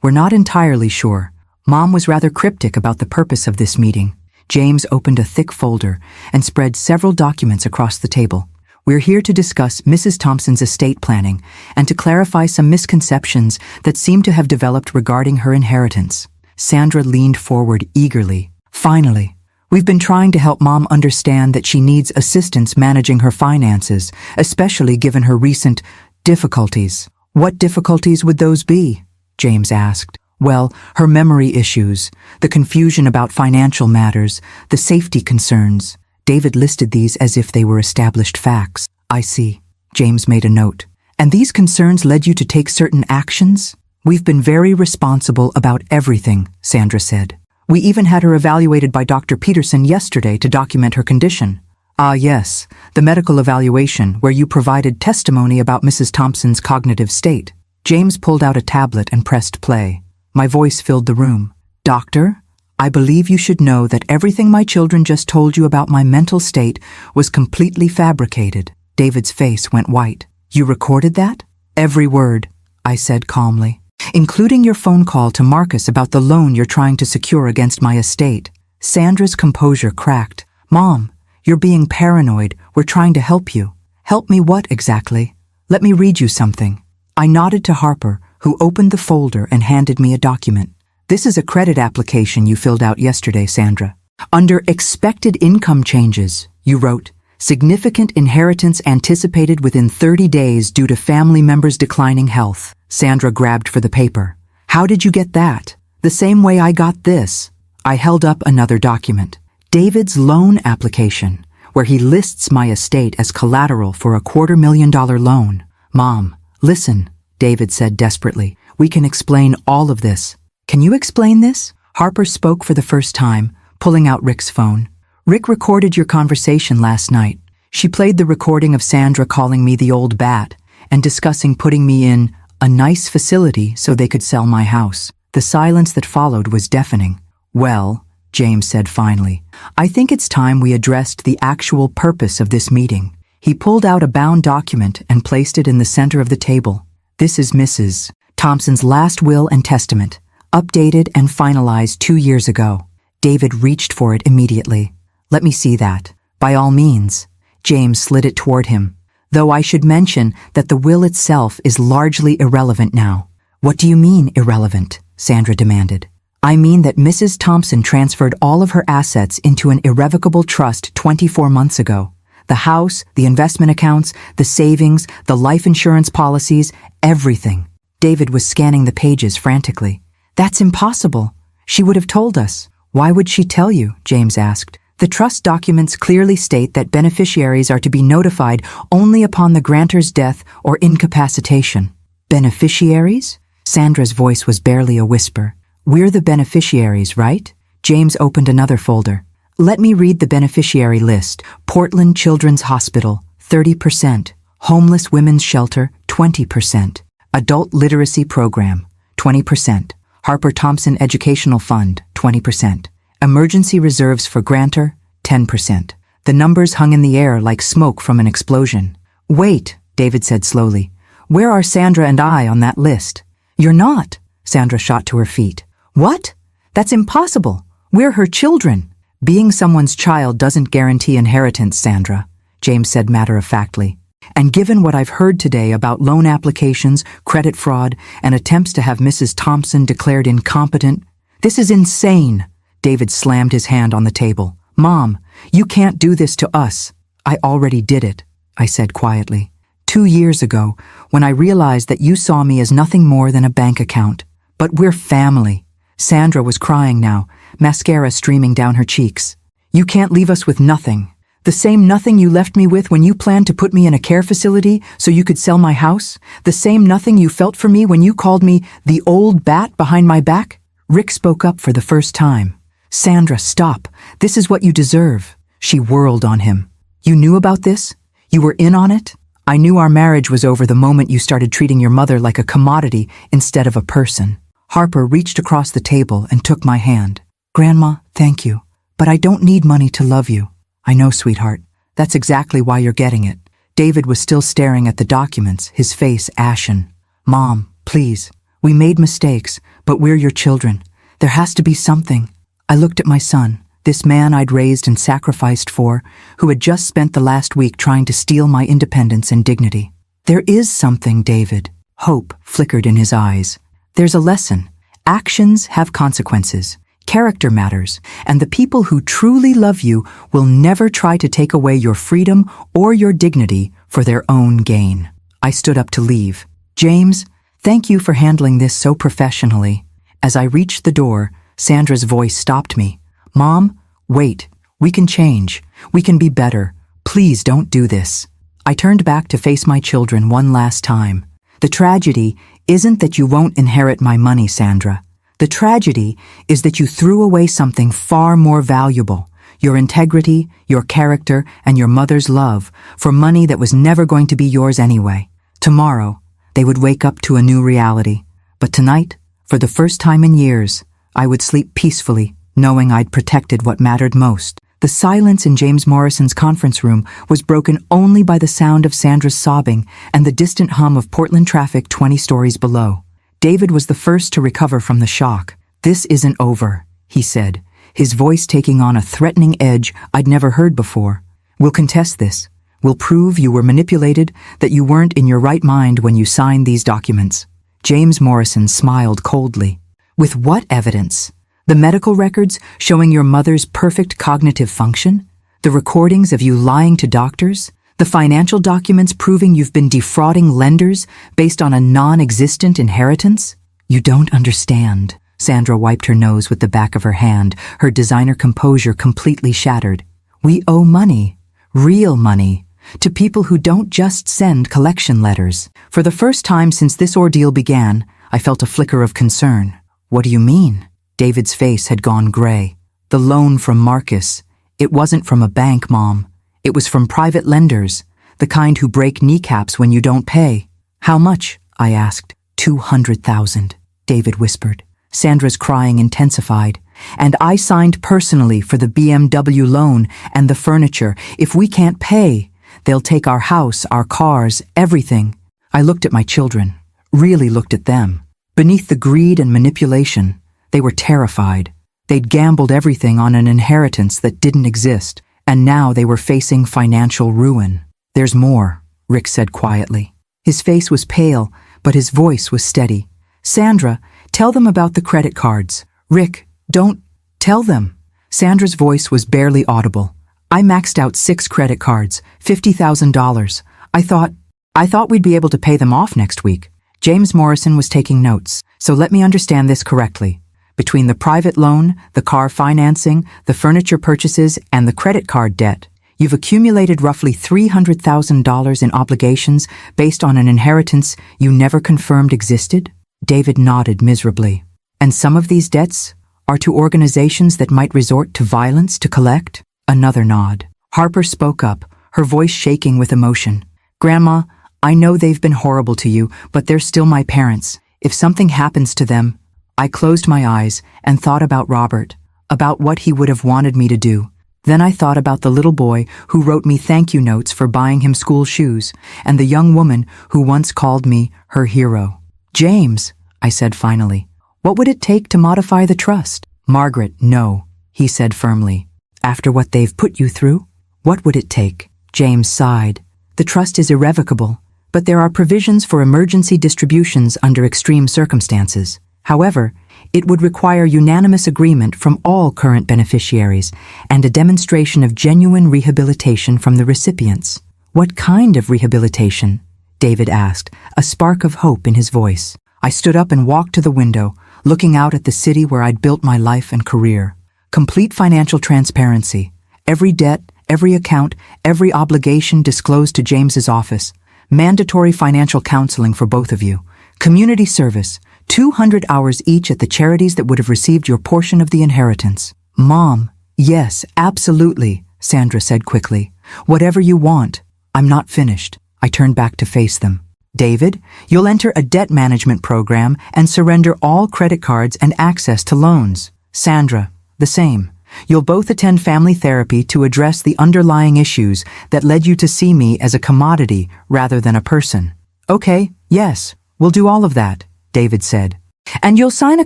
we're not entirely sure. Mom was rather cryptic about the purpose of this meeting. James opened a thick folder and spread several documents across the table. We're here to discuss Mrs. Thompson's estate planning and to clarify some misconceptions that seem to have developed regarding her inheritance. Sandra leaned forward eagerly. Finally, we've been trying to help Mom understand that she needs assistance managing her finances, especially given her recent difficulties. What difficulties would those be? James asked. Well, her memory issues, the confusion about financial matters, the safety concerns. David listed these as if they were established facts. I see. James made a note. And these concerns led you to take certain actions? We've been very responsible about everything, Sandra said. We even had her evaluated by Dr. Peterson yesterday to document her condition. Ah, yes, the medical evaluation where you provided testimony about Mrs. Thompson's cognitive state. James pulled out a tablet and pressed play. My voice filled the room. Doctor, I believe you should know that everything my children just told you about my mental state was completely fabricated. David's face went white. You recorded that? Every word, I said calmly. Including your phone call to Marcus about the loan you're trying to secure against my estate. Sandra's composure cracked. Mom, you're being paranoid. We're trying to help you. Help me what exactly? Let me read you something. I nodded to Harper, who opened the folder and handed me a document. This is a credit application you filled out yesterday, Sandra. Under expected income changes, you wrote, significant inheritance anticipated within 30 days due to family members' declining health. Sandra grabbed for the paper. How did you get that? The same way I got this. I held up another document. David's loan application, where he lists my estate as collateral for a $250,000 loan. Mom, listen, David said desperately. We can explain all of this. Can you explain this? Harper spoke for the first time, pulling out Rick's phone. Rick recorded your conversation last night. She played the recording of Sandra calling me the old bat and discussing putting me in a nice facility so they could sell my house. The silence that followed was deafening. Well, James said finally, I think it's time we addressed the actual purpose of this meeting. He pulled out a bound document and placed it in the center of the table. This is Mrs. Thompson's last will and testament, updated and finalized 2 years ago. David reached for it immediately. Let me see that. By all means. James slid it toward him. Though I should mention that the will itself is largely irrelevant now. What do you mean, irrelevant? Sandra demanded. I mean that Mrs. Thompson transferred all of her assets into an irrevocable trust 24 months ago. The house, the investment accounts, the savings, the life insurance policies, everything. David was scanning the pages frantically. That's impossible. She would have told us. Why would she tell you? James asked. The trust documents clearly state that beneficiaries are to be notified only upon the grantor's death or incapacitation. Beneficiaries? Sandra's voice was barely a whisper. We're the beneficiaries, right? James opened another folder. Let me read the beneficiary list. Portland Children's Hospital, 30%. Homeless Women's Shelter, 20%. Adult Literacy Program, 20%. Harper Thompson Educational Fund, 20%. Emergency Reserves for Grantor, 10%. The numbers hung in the air like smoke from an explosion. Wait, David said slowly. Where are Sandra and I on that list? You're not. Sandra shot to her feet. What? That's impossible. We're her children. Being someone's child doesn't guarantee inheritance, Sandra, James said matter-of-factly. And given what I've heard today about loan applications, credit fraud, and attempts to have Mrs. Thompson declared incompetent, this is insane. David slammed his hand on the table. Mom, you can't do this to us. I already did it, I said quietly. 2 years ago, when I realized that you saw me as nothing more than a bank account. But we're family. Sandra was crying now, mascara streaming down her cheeks. You can't leave us with nothing. The same nothing you left me with when you planned to put me in a care facility so you could sell my house? The same nothing you felt for me when you called me the old bat behind my back? Rick spoke up for the first time. Sandra, stop. This is what you deserve. She whirled on him. You knew about this? You were in on it? I knew our marriage was over the moment you started treating your mother like a commodity instead of a person. Harper reached across the table and took my hand. Grandma, thank you. But I don't need money to love you. I know, sweetheart. That's exactly why you're getting it. David was still staring at the documents, his face ashen. Mom, please. We made mistakes, but we're your children. There has to be something. I looked at my son, this man I'd raised and sacrificed for, who had just spent the last week trying to steal my independence and dignity. There is something, David. Hope flickered in his eyes. There's a lesson. Actions have consequences. Character matters, and the people who truly love you will never try to take away your freedom or your dignity for their own gain. I stood up to leave. James, thank you for handling this so professionally. As I reached the door, Sandra's voice stopped me. Mom, wait. We can change. We can be better. Please don't do this. I turned back to face my children one last time. The tragedy isn't that you won't inherit my money, Sandra. The tragedy is that you threw away something far more valuable, your integrity, your character, and your mother's love, for money that was never going to be yours anyway. Tomorrow, they would wake up to a new reality. But tonight, for the first time in years, I would sleep peacefully, knowing I'd protected what mattered most. The silence in James Morrison's conference room was broken only by the sound of Sandra's sobbing and the distant hum of Portland traffic 20 stories below. David was the first to recover from the shock. This isn't over, he said, his voice taking on a threatening edge I'd never heard before. We'll contest this. We'll prove you were manipulated, that you weren't in your right mind when you signed these documents. James Morrison smiled coldly. With what evidence? The medical records showing your mother's perfect cognitive function? The recordings of you lying to doctors? The financial documents proving you've been defrauding lenders based on a non-existent inheritance? You don't understand. Sandra wiped her nose with the back of her hand, her designer composure completely shattered. We owe money, real money, to people who don't just send collection letters. For the first time since this ordeal began, I felt a flicker of concern. What do you mean? David's face had gone gray. The loan from Marcus. It wasn't from a bank, Mom. It was from private lenders, the kind who break kneecaps when you don't pay. How much? I asked. 200,000, David whispered. Sandra's crying intensified. And I signed personally for the BMW loan and the furniture. If we can't pay, they'll take our house, our cars, everything. I looked at my children, really looked at them. Beneath the greed and manipulation, they were terrified. They'd gambled everything on an inheritance that didn't exist, and now they were facing financial ruin. There's more, Rick said quietly. His face was pale, but his voice was steady. Sandra, tell them about the credit cards. Rick, don't tell them. Sandra's voice was barely audible. I maxed out 6 credit cards, $50,000. I thought we'd be able to pay them off next week. James Morrison was taking notes, so let me understand this correctly. Between the private loan, the car financing, the furniture purchases, and the credit card debt, you've accumulated roughly $300,000 in obligations based on an inheritance you never confirmed existed? David nodded miserably. And some of these debts are to organizations that might resort to violence to collect? Another nod. Harper spoke up, her voice shaking with emotion. Grandma, I know they've been horrible to you, but they're still my parents. If something happens to them... I closed my eyes and thought about Robert, about what he would have wanted me to do. Then I thought about the little boy who wrote me thank you notes for buying him school shoes, and the young woman who once called me her hero. James, I said finally, what would it take to modify the trust? Margaret, no, he said firmly. After what they've put you through, what would it take? James sighed. The trust is irrevocable, but there are provisions for emergency distributions under extreme circumstances. However, it would require unanimous agreement from all current beneficiaries and a demonstration of genuine rehabilitation from the recipients. What kind of rehabilitation? David asked, a spark of hope in his voice. I stood up and walked to the window, looking out at the city where I'd built my life and career. Complete financial transparency. Every debt, every account, every obligation disclosed to James's office. Mandatory financial counseling for both of you. Community service. 200 hours each at the charities that would have received your portion of the inheritance. Mom, yes, absolutely, Sandra said quickly. Whatever you want. I'm not finished. I turned back to face them. David, you'll enter a debt management program and surrender all credit cards and access to loans. Sandra, the same. You'll both attend family therapy to address the underlying issues that led you to see me as a commodity rather than a person. Okay, yes, we'll do all of that, David said. And you'll sign a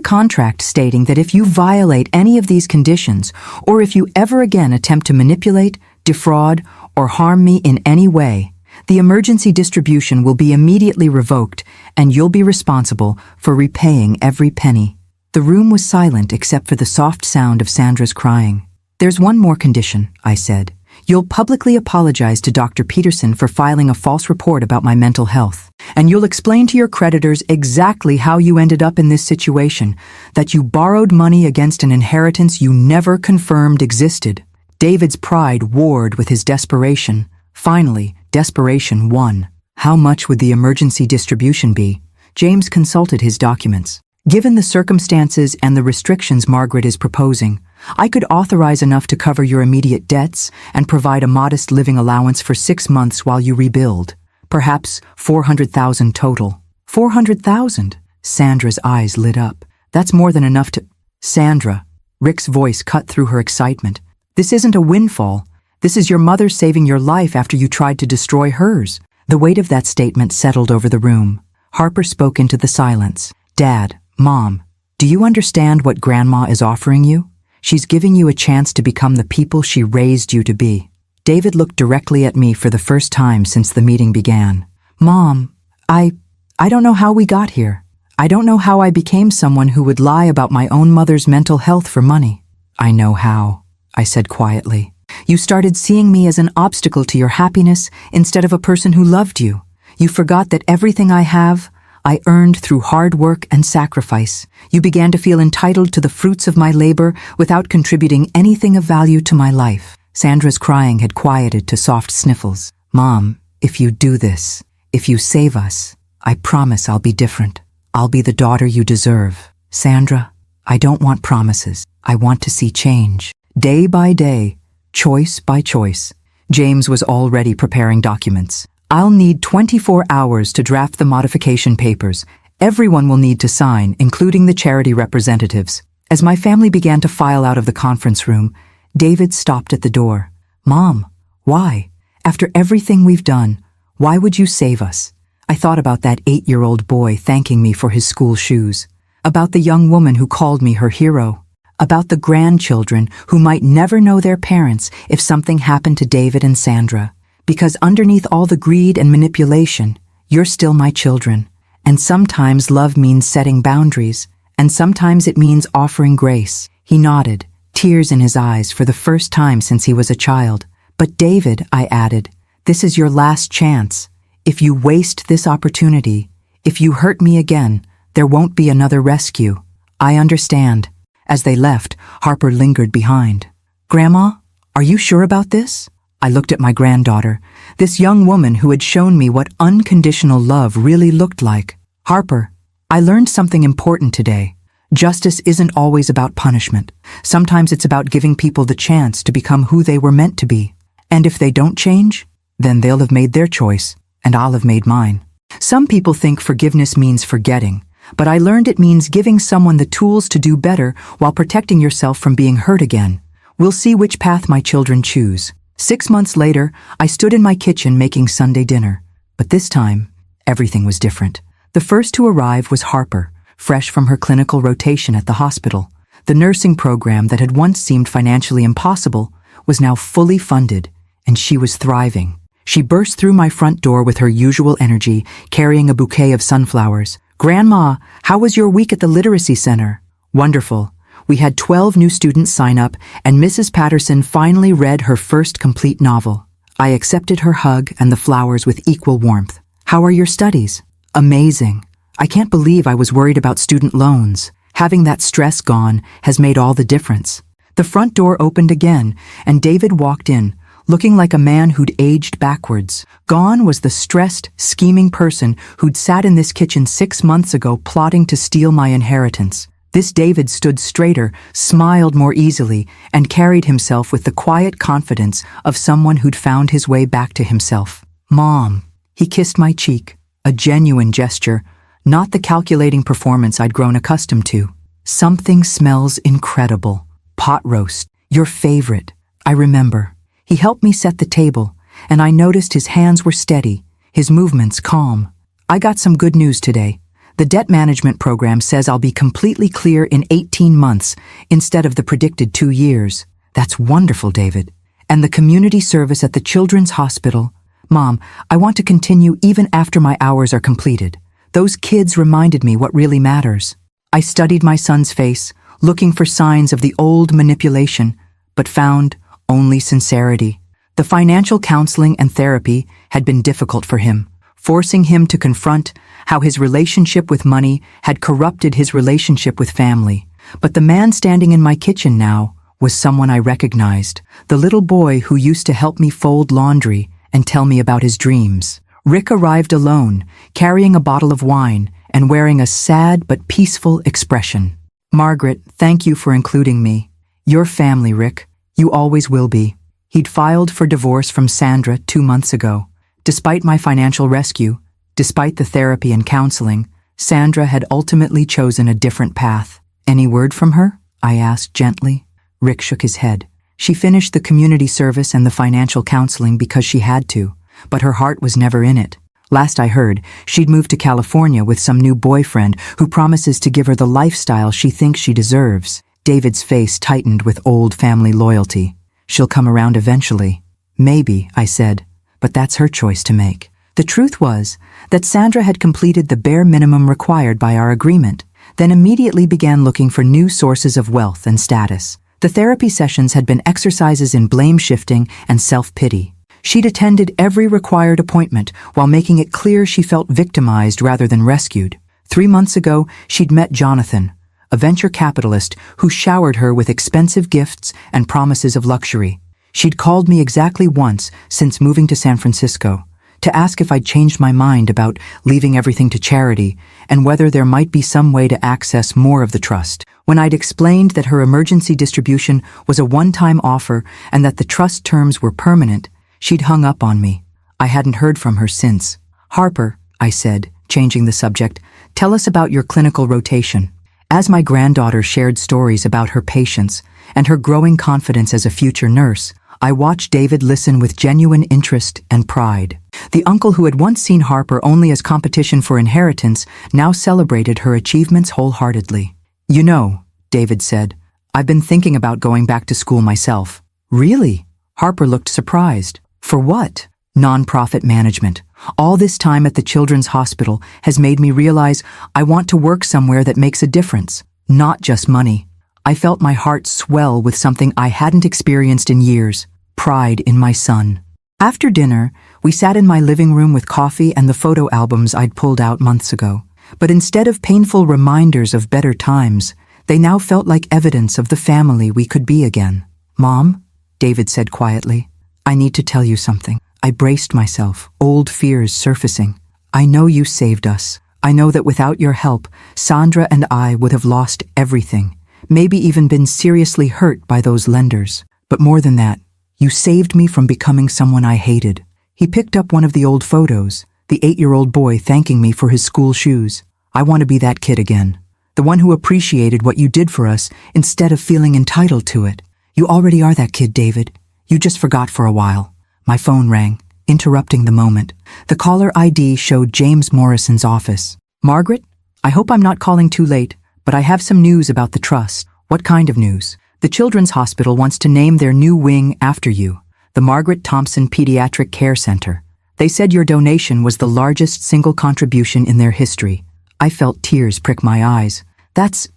contract stating that if you violate any of these conditions, or if you ever again attempt to manipulate, defraud, or harm me in any way, the emergency distribution will be immediately revoked and you'll be responsible for repaying every penny. The room was silent except for the soft sound of Sandra's crying. There's one more condition, I said. You'll publicly apologize to Dr. Peterson for filing a false report about my mental health. And you'll explain to your creditors exactly how you ended up in this situation, that you borrowed money against an inheritance you never confirmed existed. David's pride warred with his desperation. Finally, desperation won. How much would the emergency distribution be? James consulted his documents. Given the circumstances and the restrictions Margaret is proposing, I could authorize enough to cover your immediate debts and provide a modest living allowance for 6 months while you rebuild. Perhaps 400,000 total. 400,000? Sandra's eyes lit up. That's more than enough to... Sandra, Rick's voice cut through her excitement. This isn't a windfall. This is your mother saving your life after you tried to destroy hers. The weight of that statement settled over the room. Harper spoke into the silence. Dad, Mom, do you understand what Grandma is offering you? She's giving you a chance to become the people she raised you to be. David looked directly at me for the first time since the meeting began. Mom, I don't know how we got here. I don't know how I became someone who would lie about my own mother's mental health for money. I know how, I said quietly. You started seeing me as an obstacle to your happiness instead of a person who loved you. You forgot that everything I have, I earned through hard work and sacrifice. You began to feel entitled to the fruits of my labor without contributing anything of value to my life. Sandra's crying had quieted to soft sniffles. Mom, if you do this, if you save us, I promise I'll be different. I'll be the daughter you deserve. Sandra, I don't want promises. I want to see change. Day by day, choice by choice. James was already preparing documents. I'll need 24 hours to draft the modification papers. Everyone will need to sign, including the charity representatives. As my family began to file out of the conference room, David stopped at the door. Mom, why? After everything we've done, why would you save us? I thought about that 8-year-old boy thanking me for his school shoes, about the young woman who called me her hero, about the grandchildren who might never know their parents if something happened to David and Sandra. Because underneath all the greed and manipulation, you're still my children. And sometimes love means setting boundaries, and sometimes it means offering grace. He nodded, tears in his eyes for the first time since he was a child. But David, I added, this is your last chance. If you waste this opportunity, if you hurt me again, there won't be another rescue. I understand. As they left, Harper lingered behind. Grandma, are you sure about this? I looked at my granddaughter, this young woman who had shown me what unconditional love really looked like. Harper, I learned something important today. Justice isn't always about punishment. Sometimes it's about giving people the chance to become who they were meant to be. And if they don't change, then they'll have made their choice, and I'll have made mine. Some people think forgiveness means forgetting, but I learned it means giving someone the tools to do better while protecting yourself from being hurt again. We'll see which path my children choose. 6 months later, I stood in my kitchen making Sunday dinner. But this time, everything was different. The first to arrive was Harper, fresh from her clinical rotation at the hospital. The nursing program that had once seemed financially impossible was now fully funded, and she was thriving. She burst through my front door with her usual energy, carrying a bouquet of sunflowers. Grandma, how was your week at the Literacy Center? Wonderful. We had 12 new students sign up, and Mrs. Patterson finally read her first complete novel. I accepted her hug and the flowers with equal warmth. How are your studies? Amazing. I can't believe I was worried about student loans. Having that stress gone has made all the difference. The front door opened again, and David walked in, looking like a man who'd aged backwards. Gone was the stressed, scheming person who'd sat in this kitchen 6 months ago plotting to steal my inheritance. This David stood straighter, smiled more easily, and carried himself with the quiet confidence of someone who'd found his way back to himself. Mom. He kissed my cheek, a genuine gesture, not the calculating performance I'd grown accustomed to. Something smells incredible. Pot roast. Your favorite. I remember. He helped me set the table, and I noticed his hands were steady, his movements calm. I got some good news today. The debt management program says I'll be completely clear in 18 months instead of the predicted 2 years. That's wonderful, David. And the community service at the Children's Hospital. Mom, I want to continue even after my hours are completed. Those kids reminded me what really matters. I studied my son's face, looking for signs of the old manipulation, but found only sincerity. The financial counseling and therapy had been difficult for him, forcing him to confront how his relationship with money had corrupted his relationship with family. But the man standing in my kitchen now was someone I recognized, the little boy who used to help me fold laundry and tell me about his dreams. Rick arrived alone, carrying a bottle of wine and wearing a sad but peaceful expression. Margaret, thank you for including me. Your family, Rick. You always will be. He'd filed for divorce from Sandra 2 months ago. Despite my financial rescue, despite the therapy and counseling, Sandra had ultimately chosen a different path. Any word from her? I asked gently. Rick shook his head. She finished the community service and the financial counseling because she had to, but her heart was never in it. Last I heard, she'd moved to California with some new boyfriend who promises to give her the lifestyle she thinks she deserves. David's face tightened with old family loyalty. She'll come around eventually. Maybe, I said, but that's her choice to make. The truth was that Sandra had completed the bare minimum required by our agreement, then immediately began looking for new sources of wealth and status. The therapy sessions had been exercises in blame shifting and self-pity. She'd attended every required appointment while making it clear she felt victimized rather than rescued. 3 months ago, she'd met Jonathan, a venture capitalist who showered her with expensive gifts and promises of luxury. She'd called me exactly once since moving to San Francisco, to ask if I'd changed my mind about leaving everything to charity and whether there might be some way to access more of the trust. When I'd explained that her emergency distribution was a one-time offer and that the trust terms were permanent, she'd hung up on me. I hadn't heard from her since. "Harper," I said, changing the subject, "tell us about your clinical rotation." As my granddaughter shared stories about her patients and her growing confidence as a future nurse, I watched David listen with genuine interest and pride. The uncle who had once seen Harper only as competition for inheritance now celebrated her achievements wholeheartedly. "You know," David said, "I've been thinking about going back to school myself." "Really?" Harper looked surprised. "For what?" "Nonprofit management. All this time at the Children's Hospital has made me realize I want to work somewhere that makes a difference, not just money." I felt my heart swell with something I hadn't experienced in years: pride in my son. After dinner, we sat in my living room with coffee and the photo albums I'd pulled out months ago. But instead of painful reminders of better times, they now felt like evidence of the family we could be again. "Mom," David said quietly, "I need to tell you something." I braced myself, old fears surfacing. "I know you saved us. I know that without your help, Sandra and I would have lost everything, maybe even been seriously hurt by those lenders. But more than that, you saved me from becoming someone I hated." He picked up one of the old photos, the 8-year-old boy thanking me for his school shoes. "I want to be that kid again, the one who appreciated what you did for us instead of feeling entitled to it." "You already are that kid, David. You just forgot for a while." My phone rang, interrupting the moment. The caller ID showed James Morrison's office. "Margaret, I hope I'm not calling too late, but I have some news about the trust." "What kind of news?" "The Children's Hospital wants to name their new wing after you, the Margaret Thompson Pediatric Care Center. They said your donation was the largest single contribution in their history." I felt tears prick my eyes. That's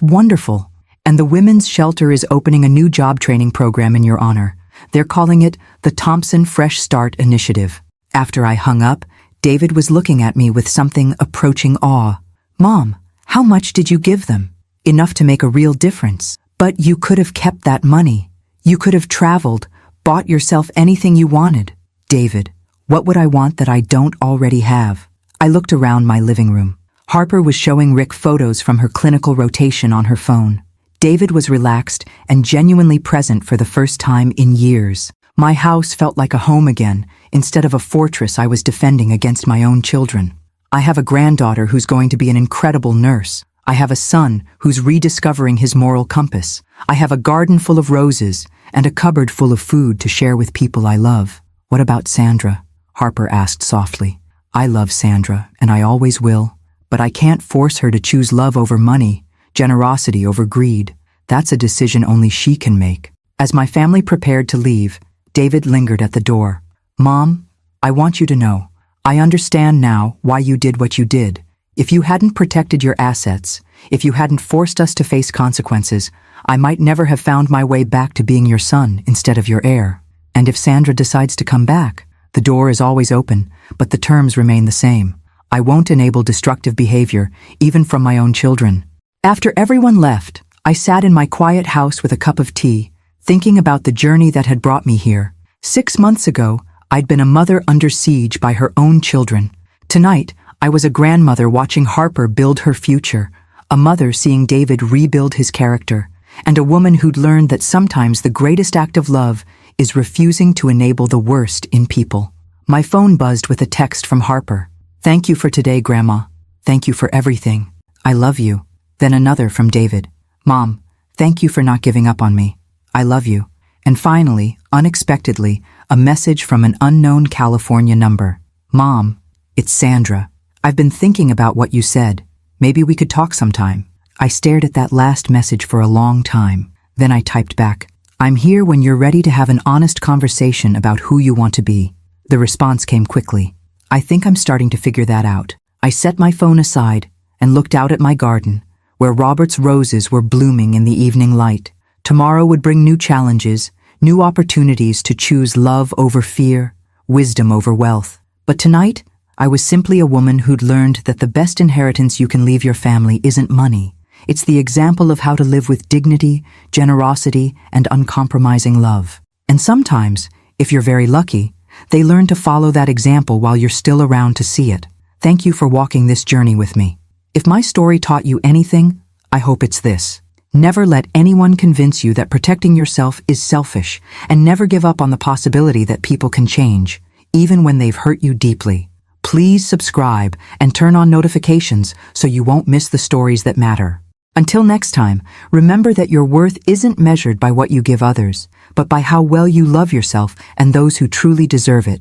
wonderful. "And the Women's Shelter is opening a new job training program in your honor. They're calling it the Thompson Fresh Start Initiative." After I hung up, David was looking at me with something approaching awe. "Mom, how much did you give them?" "Enough to make a real difference." "But you could have kept that money. You could have traveled, bought yourself anything you wanted." "David, what would I want that I don't already have?" I looked around my living room. Harper was showing Rick photos from her clinical rotation on her phone. David was relaxed and genuinely present for the first time in years. My house felt like a home again, instead of a fortress I was defending against my own children. I have a granddaughter who's going to be an incredible nurse. I have a son who's rediscovering his moral compass. I have a garden full of roses and a cupboard full of food to share with people I love. "What about Sandra?" Harper asked softly. "I love Sandra, and I always will. But I can't force her to choose love over money, generosity over greed. That's a decision only she can make." As my family prepared to leave, David lingered at the door. "Mom, I want you to know, I understand now why you did what you did. If you hadn't protected your assets, if you hadn't forced us to face consequences, I might never have found my way back to being your son instead of your heir. And if Sandra decides to come back, the door is always open, but the terms remain the same. I won't enable destructive behavior, even from my own children." After everyone left, I sat in my quiet house with a cup of tea, thinking about the journey that had brought me here. 6 months ago, I'd been a mother under siege by her own children. Tonight, I was a grandmother watching Harper build her future, a mother seeing David rebuild his character, and a woman who'd learned that sometimes the greatest act of love is refusing to enable the worst in people. My phone buzzed with a text from Harper. "Thank you for today, Grandma. Thank you for everything. I love you." Then another from David. "Mom, thank you for not giving up on me. I love you." And finally, unexpectedly, a message from an unknown California number. "Mom, it's Sandra. I've been thinking about what you said. Maybe we could talk sometime." I stared at that last message for a long time. Then I typed back, "I'm here when you're ready to have an honest conversation about who you want to be." The response came quickly. "I think I'm starting to figure that out." I set my phone aside and looked out at my garden, where Robert's roses were blooming in the evening light. Tomorrow would bring new challenges, new opportunities to choose love over fear, wisdom over wealth. But tonight, I was simply a woman who'd learned that the best inheritance you can leave your family isn't money. It's the example of how to live with dignity, generosity, and uncompromising love. And sometimes, if you're very lucky, They learn to follow that example while you're still around to see it. Thank you for walking this journey with me. If my story taught you anything, I hope it's this. Never let anyone convince you that protecting yourself is selfish, and never give up on the possibility that people can change, even when they've hurt you deeply. Please subscribe and turn on notifications so you won't miss the stories that matter. Until next time, remember that your worth isn't measured by what you give others, but by how well you love yourself and those who truly deserve it.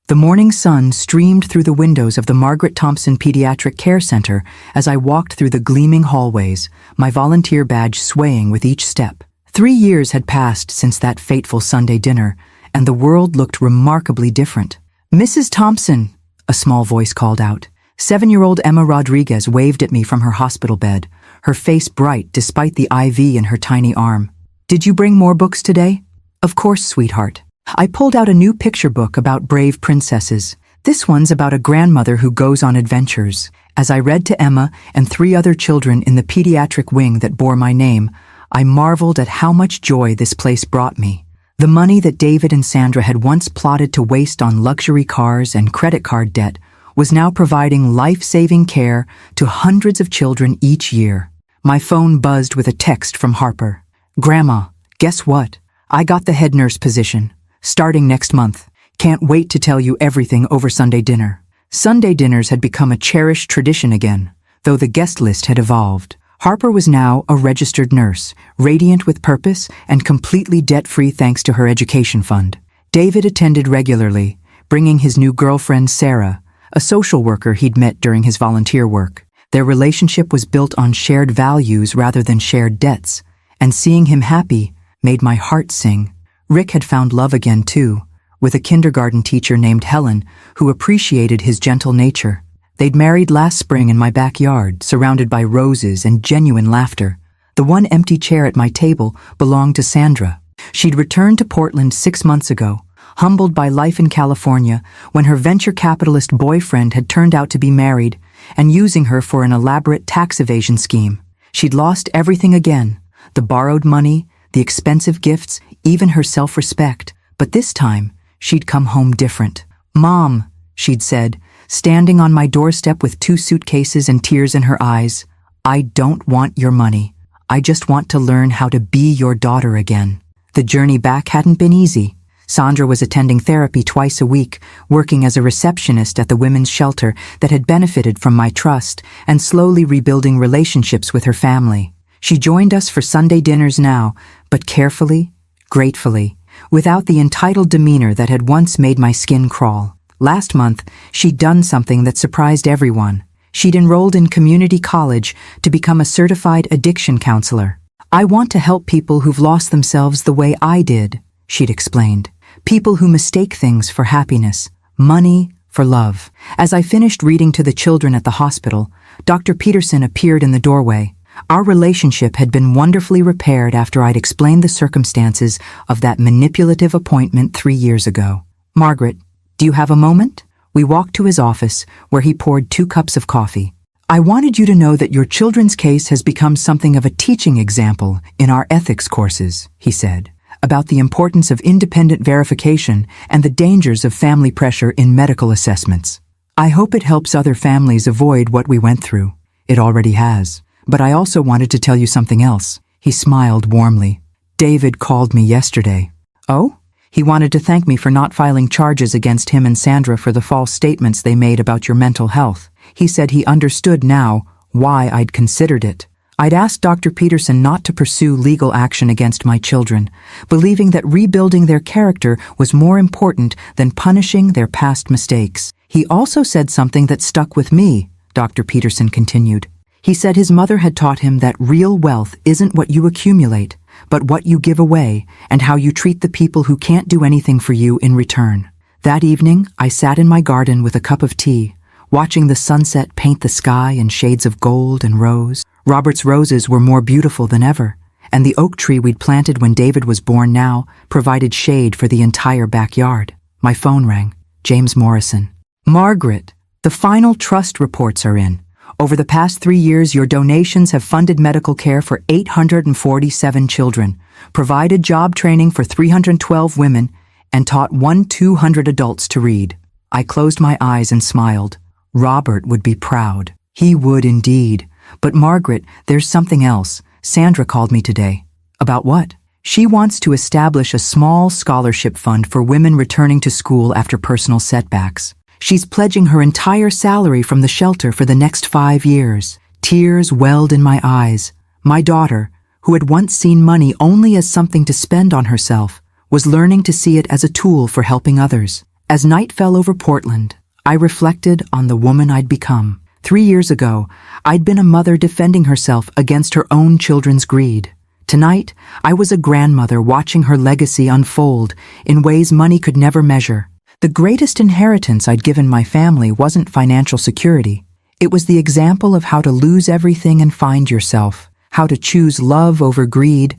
The morning sun streamed through the windows of the Margaret Thompson Pediatric Care Center as I walked through the gleaming hallways, my volunteer badge swaying with each step. 3 years had passed since that fateful Sunday dinner, and the world looked remarkably different. "Mrs. Thompson," a small voice called out. 7-year-old Emma Rodriguez waved at me from her hospital bed, her face bright despite the IV in her tiny arm. "Did you bring more books today?" "Of course, sweetheart." I pulled out a new picture book about brave princesses. This one's about a grandmother who goes on adventures. As I read to Emma and 3 other children in the pediatric wing that bore my name, I marveled at how much joy this place brought me. The money that David and Sandra had once plotted to waste on luxury cars and credit card debt was now providing life-saving care to hundreds of children each year. My phone buzzed with a text from Harper. "Grandma, guess what? I got the head nurse position. Starting next month. Can't wait to tell you everything over Sunday dinner." Sunday dinners had become a cherished tradition again, though the guest list had evolved. Harper was now a registered nurse, radiant with purpose and completely debt-free thanks to her education fund. David attended regularly, bringing his new girlfriend Sarah, a social worker he'd met during his volunteer work. Their relationship was built on shared values rather than shared debts, and seeing him happy made my heart sing. Rick had found love again too, with a kindergarten teacher named Helen who appreciated his gentle nature. They'd married last spring in my backyard, surrounded by roses and genuine laughter. The one empty chair at my table belonged to Sandra. She'd returned to Portland 6 months ago, humbled by life in California when her venture capitalist boyfriend had turned out to be married and using her for an elaborate tax evasion scheme. She'd lost everything again, the borrowed money, the expensive gifts, even her self-respect. But this time, she'd come home different. "Mom," she'd said, standing on my doorstep with 2 suitcases and tears in her eyes, "I don't want your money. I just want to learn how to be your daughter again." The journey back hadn't been easy. Sandra was attending therapy twice a week, working as a receptionist at the women's shelter that had benefited from my trust, and slowly rebuilding relationships with her family. She joined us for Sunday dinners now, but carefully, gratefully, without the entitled demeanor that had once made my skin crawl. Last month, she'd done something that surprised everyone. She'd enrolled in community college to become a certified addiction counselor. "I want to help people who've lost themselves the way I did," she'd explained. "People who mistake things for happiness, money for love." As I finished reading to the children at the hospital, Dr. Peterson appeared in the doorway. Our relationship had been wonderfully repaired after I'd explained the circumstances of that manipulative appointment 3 years ago. "Margaret, do you have a moment?" We walked to his office, where he poured 2 cups of coffee. "I wanted you to know that your children's case has become something of a teaching example in our ethics courses," he said, "about the importance of independent verification and the dangers of family pressure in medical assessments. I hope it helps other families avoid what we went through. It already has. But I also wanted to tell you something else." He smiled warmly. "David called me yesterday." "Oh?" "He wanted to thank me for not filing charges against him and Sandra for the false statements they made about your mental health. He said he understood now why I'd considered it. I'd asked Dr. Peterson not to pursue legal action against my children, believing that rebuilding their character was more important than punishing their past mistakes. He also said something that stuck with me," Dr. Peterson continued. He said his mother had taught him that real wealth isn't what you accumulate, but what you give away and how you treat the people who can't do anything for you in return. That evening, I sat in my garden with a cup of tea, watching the sunset paint the sky in shades of gold and rose. Robert's roses were more beautiful than ever, and the oak tree we'd planted when David was born now provided shade for the entire backyard. My phone rang. James Morrison. "Margaret, the final trust reports are in. Over the past 3 years, your donations have funded medical care for 847 children, provided job training for 312 women, and taught 200 adults to read. I closed my eyes and smiled. Robert would be proud. He would indeed. But Margaret, there's something else. Sandra called me today. About what? She wants to establish a small scholarship fund for women returning to school after personal setbacks. She's pledging her entire salary from the shelter for the next 5 years. Tears welled in my eyes. My daughter, who had once seen money only as something to spend on herself, was learning to see it as a tool for helping others. As night fell over Portland, I reflected on the woman I'd become. 3 years ago, I'd been a mother defending herself against her own children's greed. Tonight, I was a grandmother watching her legacy unfold in ways money could never measure. The greatest inheritance I'd given my family wasn't financial security. It was the example of how to lose everything and find yourself, how to choose love over greed,